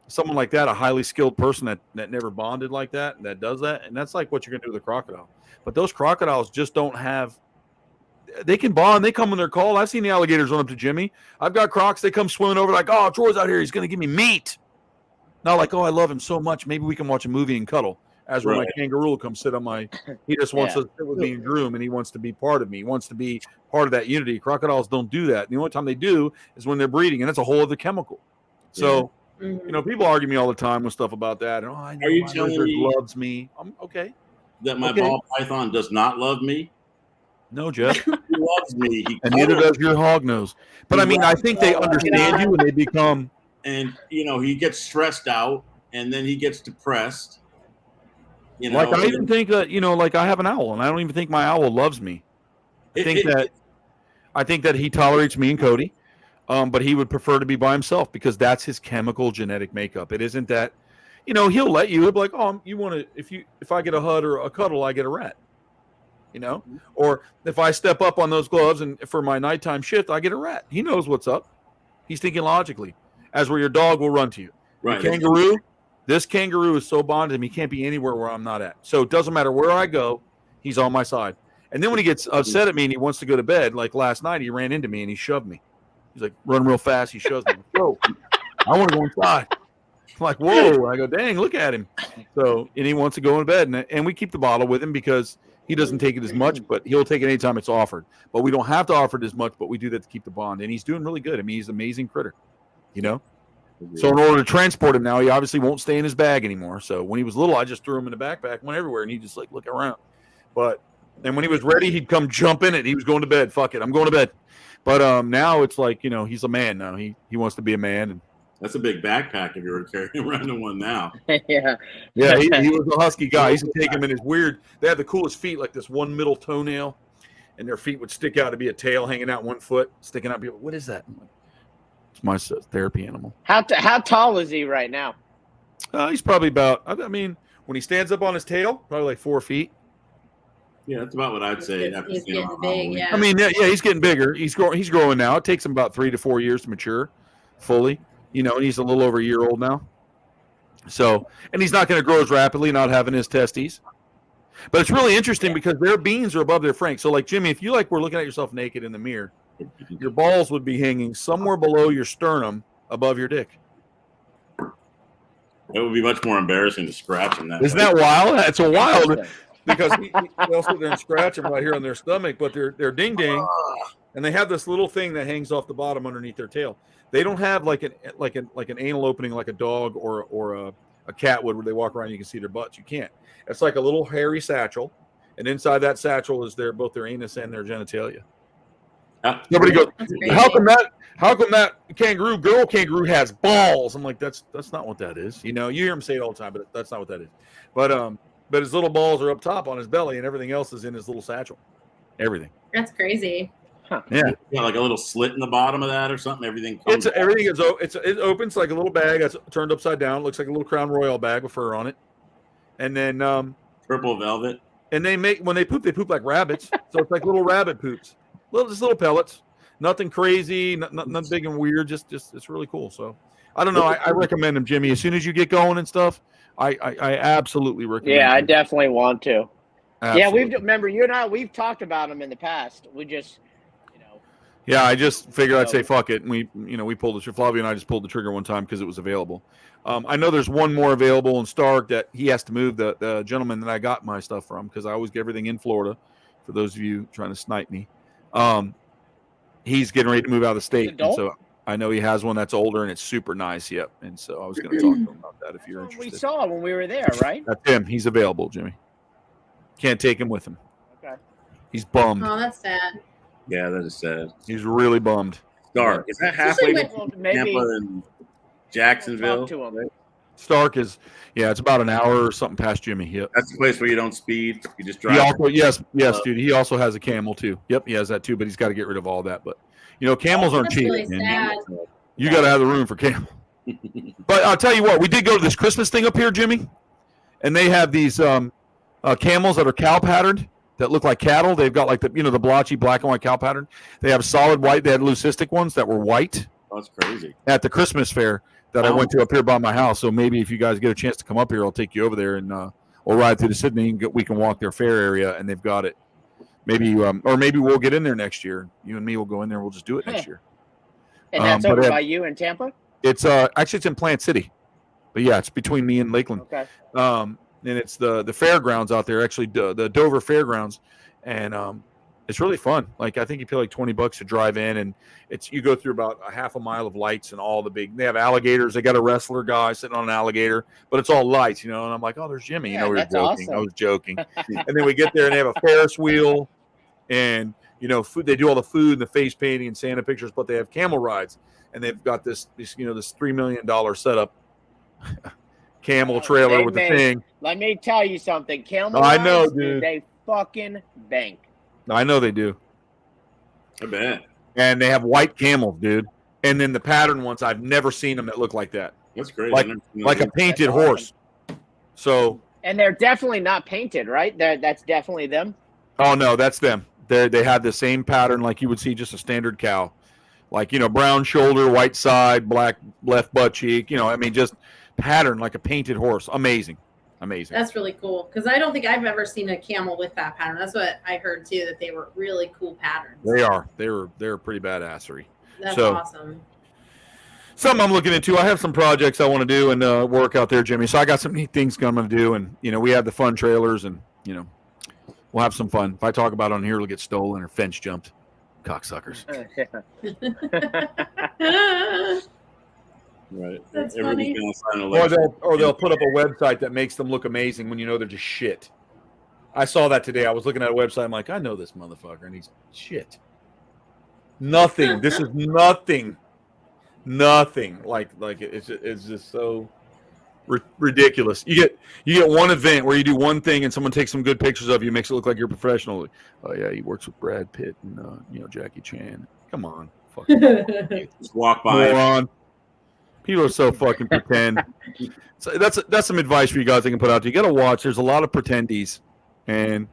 someone like that, a highly skilled person that never bonded like that does that, and that's like what you're going to do with a crocodile. But those crocodiles just don't have. They can bond. They come when they're called. I've seen the alligators run up to Jimmy. I've got crocs. They come swimming over like, oh, Troy's out here. He's going to give me meat. Not like, oh, I love him so much. Maybe we can watch a movie and cuddle. As when my kangaroo will come sit on my, he just wants to sit with me and groom, and he wants to be part of me. He wants to be part of that unity. Crocodiles don't do that. The only time they do is when they're breeding, and it's a whole other chemical. So, people argue me all the time with stuff about that. And, I know are you my telling lizard me loves me. I'm okay. That my ball python does not love me? No, Jeff. He loves me. And neither does your hog nose. But I mean, I think they understand you when they become. And he gets stressed out, and then he gets depressed. Like I even think that like I have an owl, and I don't even think my owl loves me. I think that he tolerates me and Cody, but he would prefer to be by himself because that's his chemical genetic makeup. It isn't that, he'll let you. He'll be like, oh, you want to? If I get a hug or a cuddle, I get a rat. Or if I step up on those gloves and for my nighttime shift, I get a rat. He knows what's up. He's thinking logically, as where your dog will run to you. Right. This kangaroo is so bonded to him, he can't be anywhere where I'm not at. So it doesn't matter where I go, he's on my side. And then when he gets upset at me and he wants to go to bed, like last night, he ran into me and he shoved me. He's like, run real fast. He shoves me. Whoa, I want to go inside. I'm like, whoa. I go, dang, look at him. So, and he wants to go in bed. And we keep the bottle with him because he doesn't take it as much, but he'll take it anytime it's offered. But we don't have to offer it as much, but we do that to keep the bond. And he's doing really good. I mean, he's an amazing critter, So in order to transport him now, he obviously won't stay in his bag anymore. So when he was little, I just threw him in the backpack, went everywhere, and he just look around. And when he was ready, he'd come jump in it. He was going to bed. Fuck it, I'm going to bed. But now it's like he's a man now. He wants to be a man. And that's a big backpack if you were carrying around in one now. Yeah. He was a husky guy. I used to take him in his weird. They had the coolest feet, like this one middle toenail, and their feet would stick out to be a tail hanging out one foot, sticking out. People, what is that? It's my therapy animal. How tall is he right now? He's probably about. I mean, when he stands up on his tail, probably like 4 feet. Yeah, that's about what I'd say. He's getting big. Yeah. I mean, he's getting bigger. He's growing now. It takes him about 3 to 4 years to mature fully. And he's a little over a year old now. So, and he's not going to grow as rapidly, not having his testes. But it's really interesting because their beans are above their frank. So, like Jimmy, if you were looking at yourself naked in the mirror, your balls would be hanging somewhere below your sternum, above your dick. It would be much more embarrassing to scratch him that. Isn't that wild? That's a wild because they'll sit there and scratch them right here on their stomach, but they're ding ding, and they have this little thing that hangs off the bottom underneath their tail. They don't have like an anal opening like a dog or a cat would, where they walk around and you can see their butts. You can't. It's like a little hairy satchel, and inside that satchel is both their anus and their genitalia. Nobody goes, how come that girl kangaroo has balls? I'm like, that's not what that is. You hear him say it all the time, but that's not what that is. But his little balls are up top on his belly, and everything else is in his little satchel. Everything. That's crazy. Huh. Yeah. Like a little slit in the bottom of that or something. Everything it opens like a little bag that's turned upside down. It looks like a little Crown Royal bag with fur on it. And then purple velvet. And when they poop like rabbits. So it's like little rabbit poops. Just little pellets. Nothing crazy, nothing big and weird, just it's really cool. So I don't know. I recommend them, Jimmy. As soon as you get going and stuff, I absolutely recommend Yeah, them. I definitely want to. Absolutely. Yeah, remember you and I, we've talked about them in the past. We just Yeah, I just figured I'd say fuck it, and we pulled the trigger. Flavio and I just pulled the trigger one time because it was available. I know there's one more available in Stark that he has to move. The gentleman that I got my stuff from, because I always get everything in Florida. For those of you trying to snipe me, he's getting ready to move out of the state, and so I know he has one that's older and it's super nice. Yep, and so I was going to talk to him about that if you're interested. We saw when we were there, right? That's him. He's available, Jimmy. Can't take him with him. Okay. He's bummed. Oh, that's sad. Yeah, that is sad. He's really bummed. Stark. Is that halfway between Tampa and Jacksonville? Talk to him. Stark is, it's about an hour or something past Jimmy. Yep. That's the place where you don't speed. You just drive. Yes, dude. He also has a camel too. Yep, he has that too, but he's got to get rid of all that. But camels aren't That's cheap. really sad. You got to have the room for camel. But I'll tell you what, we did go to this Christmas thing up here, Jimmy, and they have these camels that are cow patterned that look like cattle. They've got like the the blotchy black and white cow pattern. They have solid white. They had leucistic ones that were white. Oh, that's crazy. At the Christmas fair that I went to up here by my house. So maybe if you guys get a chance to come up here, I'll take you over there and we'll ride through to Sydney and we can walk their fair area, and they've got it. Maybe or maybe we'll get in there next year. You and me will go in there and we'll just do it next year. And that's over by you in Tampa? It's actually it's in Plant City. But yeah, it's between me and Lakeland. Okay. And it's the fairgrounds out there, actually the Dover Fairgrounds, and it's really fun. Like I think you pay like $20 to drive in, and you go through about a half a mile of lights and all the big. They have alligators. They got a wrestler guy sitting on an alligator, but it's all lights, And I'm like, oh, there's Jimmy. Yeah, we were that's joking. awesome. I was joking. And then we get there and they have a Ferris wheel, and food. They do all the food and the face painting and Santa pictures, but they have camel rides, and they've got this $3 million setup. camel trailer with the thing. Let me tell you something. Camel I know, rides, dude. They fucking bank. I know they do. I bet. And they have white camels, dude. And then the pattern ones, I've never seen them that look like that. That's great. Like a painted horse. So. And they're definitely not painted, right? That's definitely them. Oh no, that's them. They had the same pattern like you would see just a standard cow, like brown shoulder, white side, black left butt cheek. Just pattern like a painted horse. Amazing. That's really cool because I don't think I've ever seen a camel with that pattern. That's what I heard too. That they were really cool patterns. They are. They're pretty badassery. That's awesome. Something I'm looking into. I have some projects I want to do and work out there, Jimmy. So I got some neat things I'm going to do, and we have the fun trailers, and we'll have some fun. If I talk about it on here, it'll get stolen or fence jumped. Cocksuckers. Right. That's funny. Or they'll put up a website that makes them look amazing when they're just shit. I saw that today. I was looking at a website. I'm like, I know this motherfucker, and he's shit. Nothing. This is nothing. Nothing. Like it's just so ridiculous. You get one event where you do one thing and someone takes some good pictures of you, makes it look like you're professional. Oh yeah, he works with Brad Pitt and Jackie Chan. Come on, just walk by. Moron. People are so fucking pretend. So that's some advice for you guys I can put out there. You got to watch. There's a lot of pretendies, and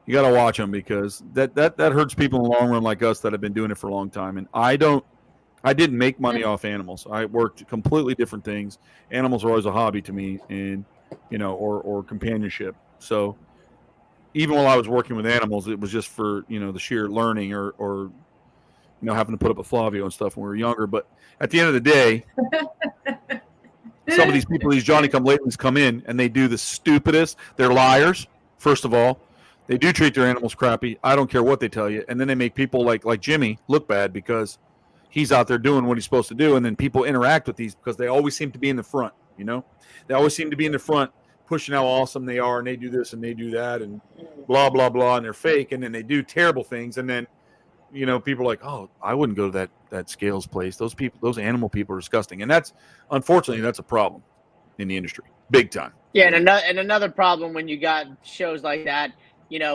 you got to watch them because that hurts people in the long run like us that have been doing it for a long time. And I didn't make money off animals. I worked completely different things. Animals are always a hobby to me, and or companionship. So even while I was working with animals, it was just for the sheer learning or having to put up with Flavio and stuff when we were younger. But at the end of the day, some of these people, these Johnny-come-latelys come in and they do the stupidest. They're liars, first of all. They do treat their animals crappy. I don't care what they tell you. And then they make people like Jimmy look bad because he's out there doing what he's supposed to do. And then people interact with these because they always seem to be in the front, They always seem to be in the front pushing how awesome they are, and they do this and they do that and blah, blah, blah, and they're fake. And then they do terrible things. And then people are like, oh, I wouldn't go to that scales place. Those animal people are disgusting. And unfortunately, that's a problem in the industry. Big time. Yeah, and another problem when you got shows like that,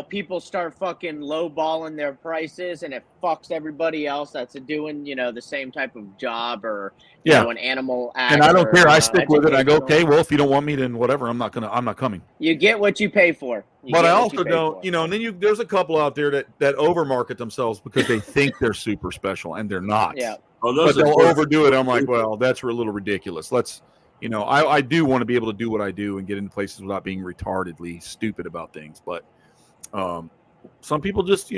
people start fucking lowballing their prices, and it fucks everybody else that's doing, the same type of job or an animal act. And I don't care. I stick with it. I go, okay, well, if you don't want me, then whatever. I'm not coming. You get what you pay for. But I also don't, and then there's a couple out there that overmarket themselves because they think they're super special and they're not. Yeah. But they'll overdo it. I'm like, well, that's a little ridiculous. Let's, I do want to be able to do what I do and get into places without being retardedly stupid about things. But some people just,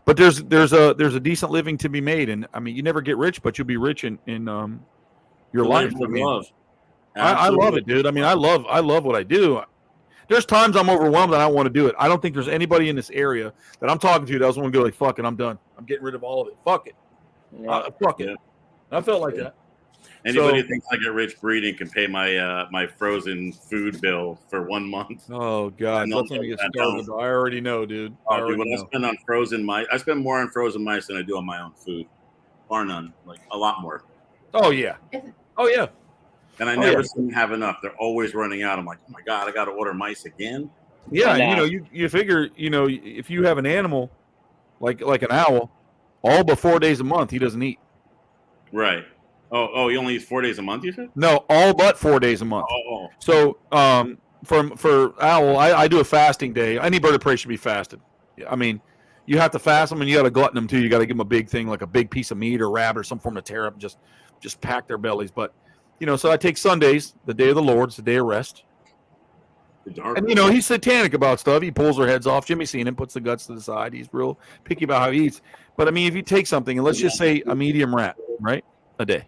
but there's a decent living to be made. And I mean, you never get rich, but you'll be rich in your life. I love it, dude. I mean, I love what I do. There's times I'm overwhelmed and I don't want to do it. I don't think there's anybody in this area that I'm talking to that doesn't want to go like, fuck it, I'm done. I'm getting rid of all of it. Fuck it. Fuck it. I felt like that. Anybody who thinks I get rich breeding can pay my frozen food bill for 1 month. Oh God, let's not get started. I already know, dude. I spend on frozen mice, I spend more on frozen mice than I do on my own food, bar none. Like a lot more. Oh yeah. Oh yeah. And I never seem to have enough. They're always running out. I'm like, oh my God, I got to order mice again. Yeah, you figure, if you have an animal like an owl, all but 4 days a month he doesn't eat. Right. Oh, he only eats 4 days a month, you said? No, all but 4 days a month. Oh. So for owl, I do a fasting day. Any bird of prey should be fasted. I mean, you have to fast them and you got to glutton them too. You got to give them a big thing like a big piece of meat or rabbit or some form of tear up and just pack their bellies. But so I take Sundays, the day of the Lord, it's the day of rest. And he's satanic about stuff. He pulls their heads off. Jimmy's seen him, puts the guts to the side. He's real picky about how he eats. But I mean, if you take something and let's just say a medium rat, right, a day,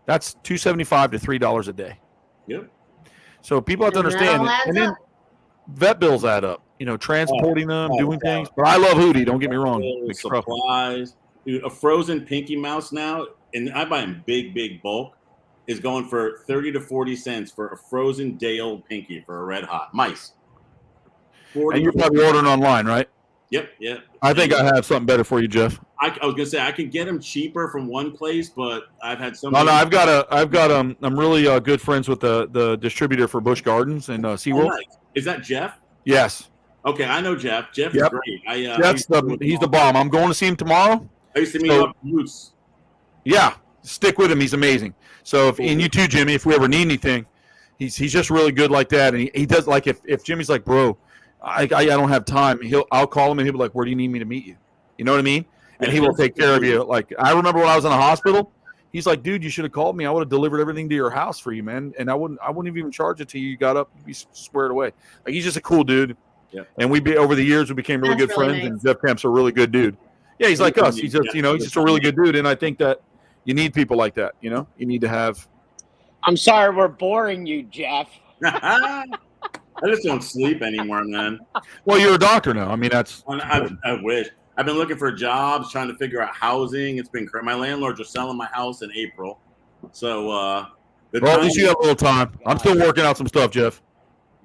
that's $2.75 to $3 a day. Yep. So people have to understand. And then vet bills add up. Transporting them, doing things. But I love Hootie. Don't get me wrong. Supplies. Dude, a frozen pinky mouse now, and I buy in big bulk, is going for 30 to 40 cents for a frozen day-old pinky for a red hot mice. And you're probably ordering online, right? Yep. I think I have something better for you, Jeff. I was gonna say I can get them cheaper from one place, but I've had some. No, I've got I'm really good friends with the distributor for Busch Gardens and SeaWorld. Oh, nice. Is that Jeff? Yes. Okay, I know Jeff. Jeff is great. He's the bomb. I'm going to see him tomorrow. I used to meet up with Moose. Yeah, stick with him. He's amazing. So and you too, Jimmy. If we ever need anything, he's just really good like that. And he does like if Jimmy's like, bro, I don't have time. I'll call him and he'll be like, where do you need me to meet you? You know what I mean? And he will take care of you. Like I remember when I was in the hospital, he's like, dude, you should have called me. I would have delivered everything to your house for you, man. And I wouldn't even charge it till you got up. You'd be squared away. Like he's just a cool dude. Yeah. And over the years we became really good friends. Nice. And Jeff Camp's a really good dude. Yeah, he's like us. He's just he's just a really good dude. And I think that you need people like that. You know, you need to have. I'm sorry we're boring you, Jeff. I just don't sleep anymore, man. Well, you're a doctor now. I mean, that's. I wish. I've been looking for jobs, trying to figure out housing. It's been crazy. My landlords are selling my house in April, so. Well, at least you have a little time. I'm still working out some stuff, Jeff.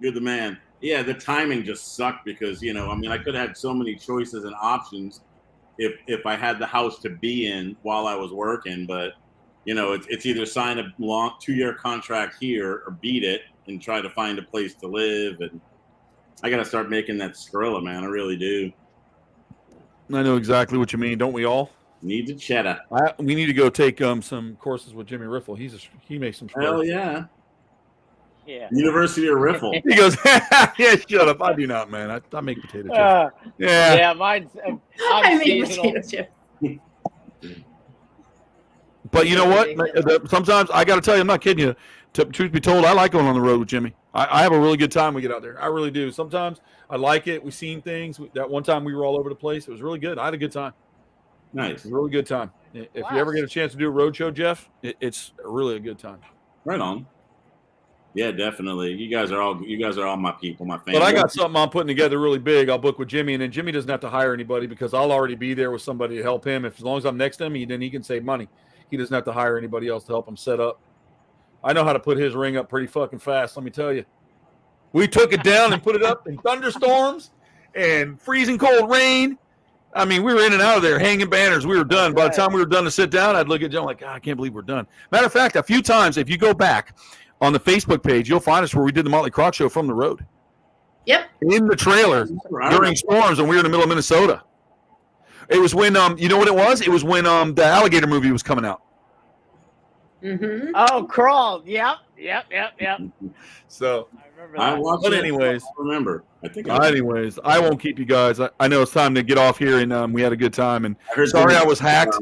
You're the man. Yeah, the timing just sucked because I could have had so many choices and options if I had the house to be in while I was working, but it's either sign a long 2-year contract here or beat it and try to find a place to live. And I got to start making that Skrilla, man. I really do. I know exactly what you mean. Don't we all? Need the cheddar. We need to go take some courses with Jimmy Riffle. He makes some. Hell yeah. Yeah. University of Riffle. He goes, yeah, shut up. I do not, man. I make potato chips. Yeah, mine's. I make potato chips. But you know what? Sometimes I got to tell you, I'm not kidding you. Truth be told, I like going on the road with Jimmy. I have a really good time when we get out there. I really do. Sometimes I like it. We've seen things. That one time we were all over the place. It was really good. I had a good time. Nice. It was a really good time. If you ever get a chance to do a road show, Jeff, it's really a good time. Right on. Yeah, definitely. You guys are all my people, my family. But I got something I'm putting together really big. I'll book with Jimmy, and then Jimmy doesn't have to hire anybody because I'll already be there with somebody to help him. As long as I'm next to him, then he can save money. He doesn't have to hire anybody else to help him set up. I know how to put his ring up pretty fucking fast, let me tell you. We took it down and put it up in thunderstorms and freezing cold rain. I mean, we were in and out of there hanging banners. We were done. By the time we were done to sit down, I'd look at John like, I can't believe we're done. Matter of fact, a few times, if you go back on the Facebook page, you'll find us where we did the Motley Croc show from the road. Yep. In the trailer during storms, and we were in the middle of Minnesota. It was when, you know what it was? It was when the Alligator movie was coming out. Mm-hmm. Oh, Crawl. Yep. So, I watched but it. anyways, I remember. Anyways, I won't keep you guys. I know it's time to get off here, and we had a good time. And sorry I was hacked.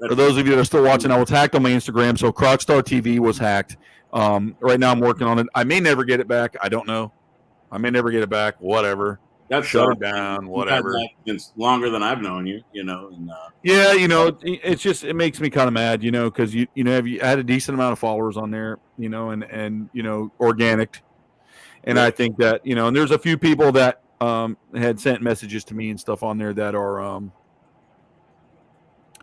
For those of you that are still watching, I was hacked on my Instagram. So Crocstar TV was hacked. Right now I'm working on it. I may never get it back. I don't know. I may never get it back. Whatever. That's shut it down. Whatever. It's longer than I've known you. And, yeah, it's just it makes me kind of mad, because you had a decent amount of followers on there, and organic. And I think that, and there's a few people that had sent messages to me and stuff on there that are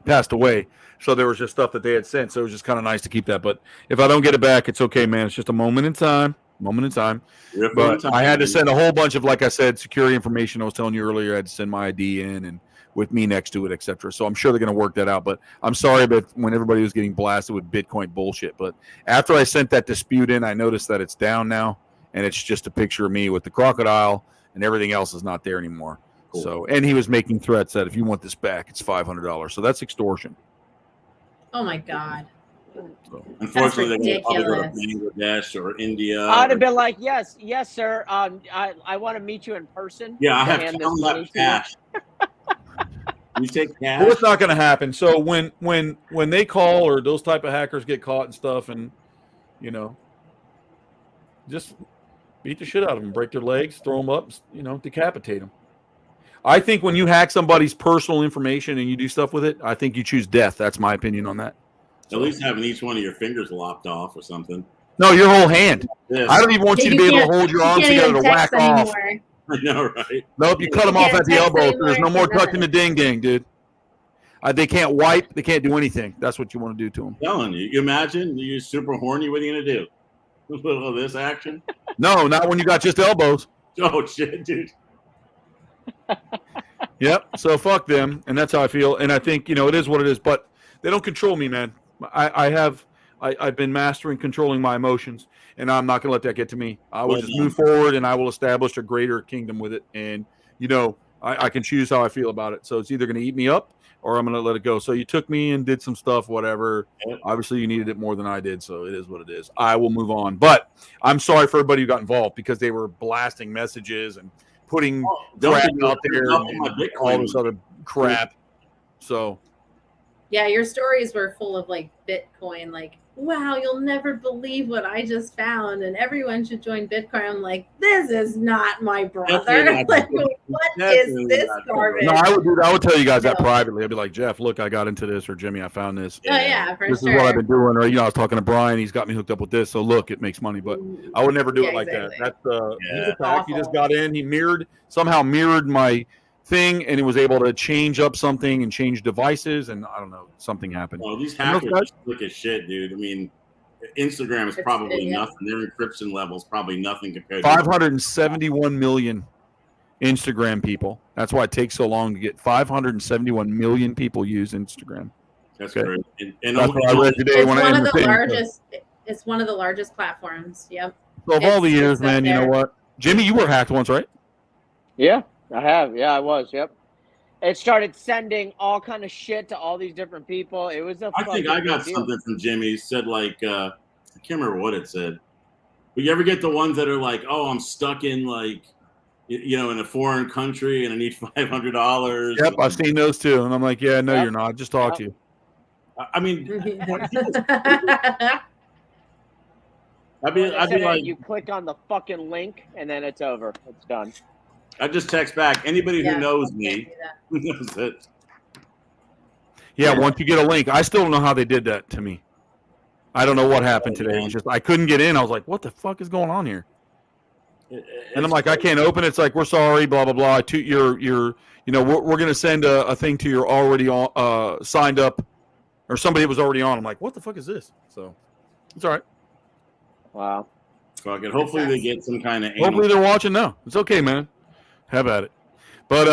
passed away. So there was just stuff that they had sent. So it was just kind of nice to keep that. But if I don't get it back, it's okay, man. It's just a moment in time. But I had to send a whole bunch of, like I said, security information. I was telling you earlier, I had to send my ID in and with me next to it, etc. So I'm sure they're going to work that out. But I'm sorry about when everybody was getting blasted with Bitcoin bullshit. But after I sent that dispute in, I noticed that it's down now. And it's just a picture of me with the crocodile, and everything else is not there anymore. Cool. So, and he was making threats that if you want this back, it's $500. So that's extortion. Oh my God. So, unfortunately, they're going to go to Bangladesh or India. I'd have been like, yes, sir. I want to meet you in person. Yeah, I have left cash. You take cash. Well, it's not going to happen. So when they call or those type of hackers get caught and stuff, and just beat the shit out of them, break their legs, throw them up, decapitate them. I think when you hack somebody's personal information and you do stuff with it, I think you choose death. That's my opinion on that. At least having each one of your fingers lopped off or something. No, your whole hand. Yes. I don't even want you to be able to hold your arms together to whack off. I know, right? Nope, you cut them off at the elbow. There's no more touching the ding-ding, dude. They can't wipe. They can't do anything. That's what you want to do to them. I'm telling you. You imagine you're super horny. What are you going to do? A little of this action? No, not when you got just elbows. Oh, shit, dude. Yep. So fuck them, and that's how I feel. And I think it is what it is. But they don't control me, man. I've been mastering controlling my emotions, and I'm not going to let that get to me. I will just move forward, and I will establish a greater kingdom with it. And I can choose how I feel about it. So it's either going to eat me up, or I'm going to let it go. So you took me and did some stuff, whatever. Obviously, you needed it more than I did, so it is what it is. I will move on. But I'm sorry for everybody who got involved because they were blasting messages and putting crap out there and all this other crap. So yeah, your stories were full of like Bitcoin, like, wow, you'll never believe what I just found, and everyone should join Bitcoin. I'm like, this is not my brother. Like, what is this garbage? No, I would tell you guys that privately. I'd be like, Jeff, look, I got into this, or Jimmy, I found this. Oh yeah, for this sure. Is what I've been doing, or I was talking to Brian, he's got me hooked up with this. So look, it makes money, but I would never do it like that. That's he's a pack. He just got in. He somehow mirrored my thing, and he was able to change up something and change devices, and I don't know, something happened. Oh, these hackers look at shit, dude. I mean, Instagram is probably nothing. Their encryption level is probably nothing compared to 571 million Instagram people. That's why it takes so long to get 571 million people use Instagram. That's great. And that's what I read today. It's one of the largest platforms. Yep. So of all the years, man, you know what? Jimmy, you were hacked once, right? Yeah, I have. Yeah, I was. Yep. It started sending all kind of shit to all these different people. It was I think I got something from Jimmy. He said like, I can't remember what it said. But you ever get the ones that are like, oh, I'm stuck in like, in a foreign country and I need $500. Yep, I've seen those too. And I'm like, yeah, no, you're not. Just talk to you. I mean, I'd be like, you click on the fucking link and then it's over. It's done. I just text back. Anybody who knows me knows it. Yeah, once you get a link, I still don't know how they did that to me. I don't know what happened today. It's just I couldn't get in. I was like, what the fuck is going on here? And I'm like, I can't open it. It's like, we're sorry, blah blah blah. We're going to send a thing to your already signed up, or somebody was already on. I'm like, what the fuck is this? So it's all right. Wow. Fuck it. Hopefully they get some kind of. Hopefully they're watching now. It's okay, man. Have at it. But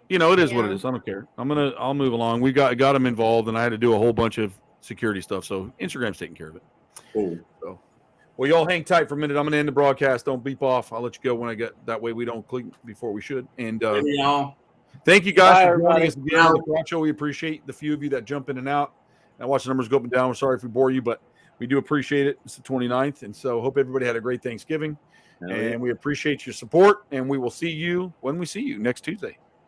it is what it is. I don't care. I'll move along. We got them involved, and I had to do a whole bunch of security stuff. So Instagram's taking care of it. Cool. So, well, y'all hang tight for a minute. I'm gonna end the broadcast. Don't beep off. I'll let you go when I get that way. We don't click before we should. And thank you guys for joining us again on the Croc Show. We appreciate the few of you that jump in and out. I watch the numbers go up and down. We're sorry if we bore you, but we do appreciate it. It's the 29th, and so hope everybody had a great Thanksgiving. And we appreciate your support, and we will see you when we see you next Tuesday.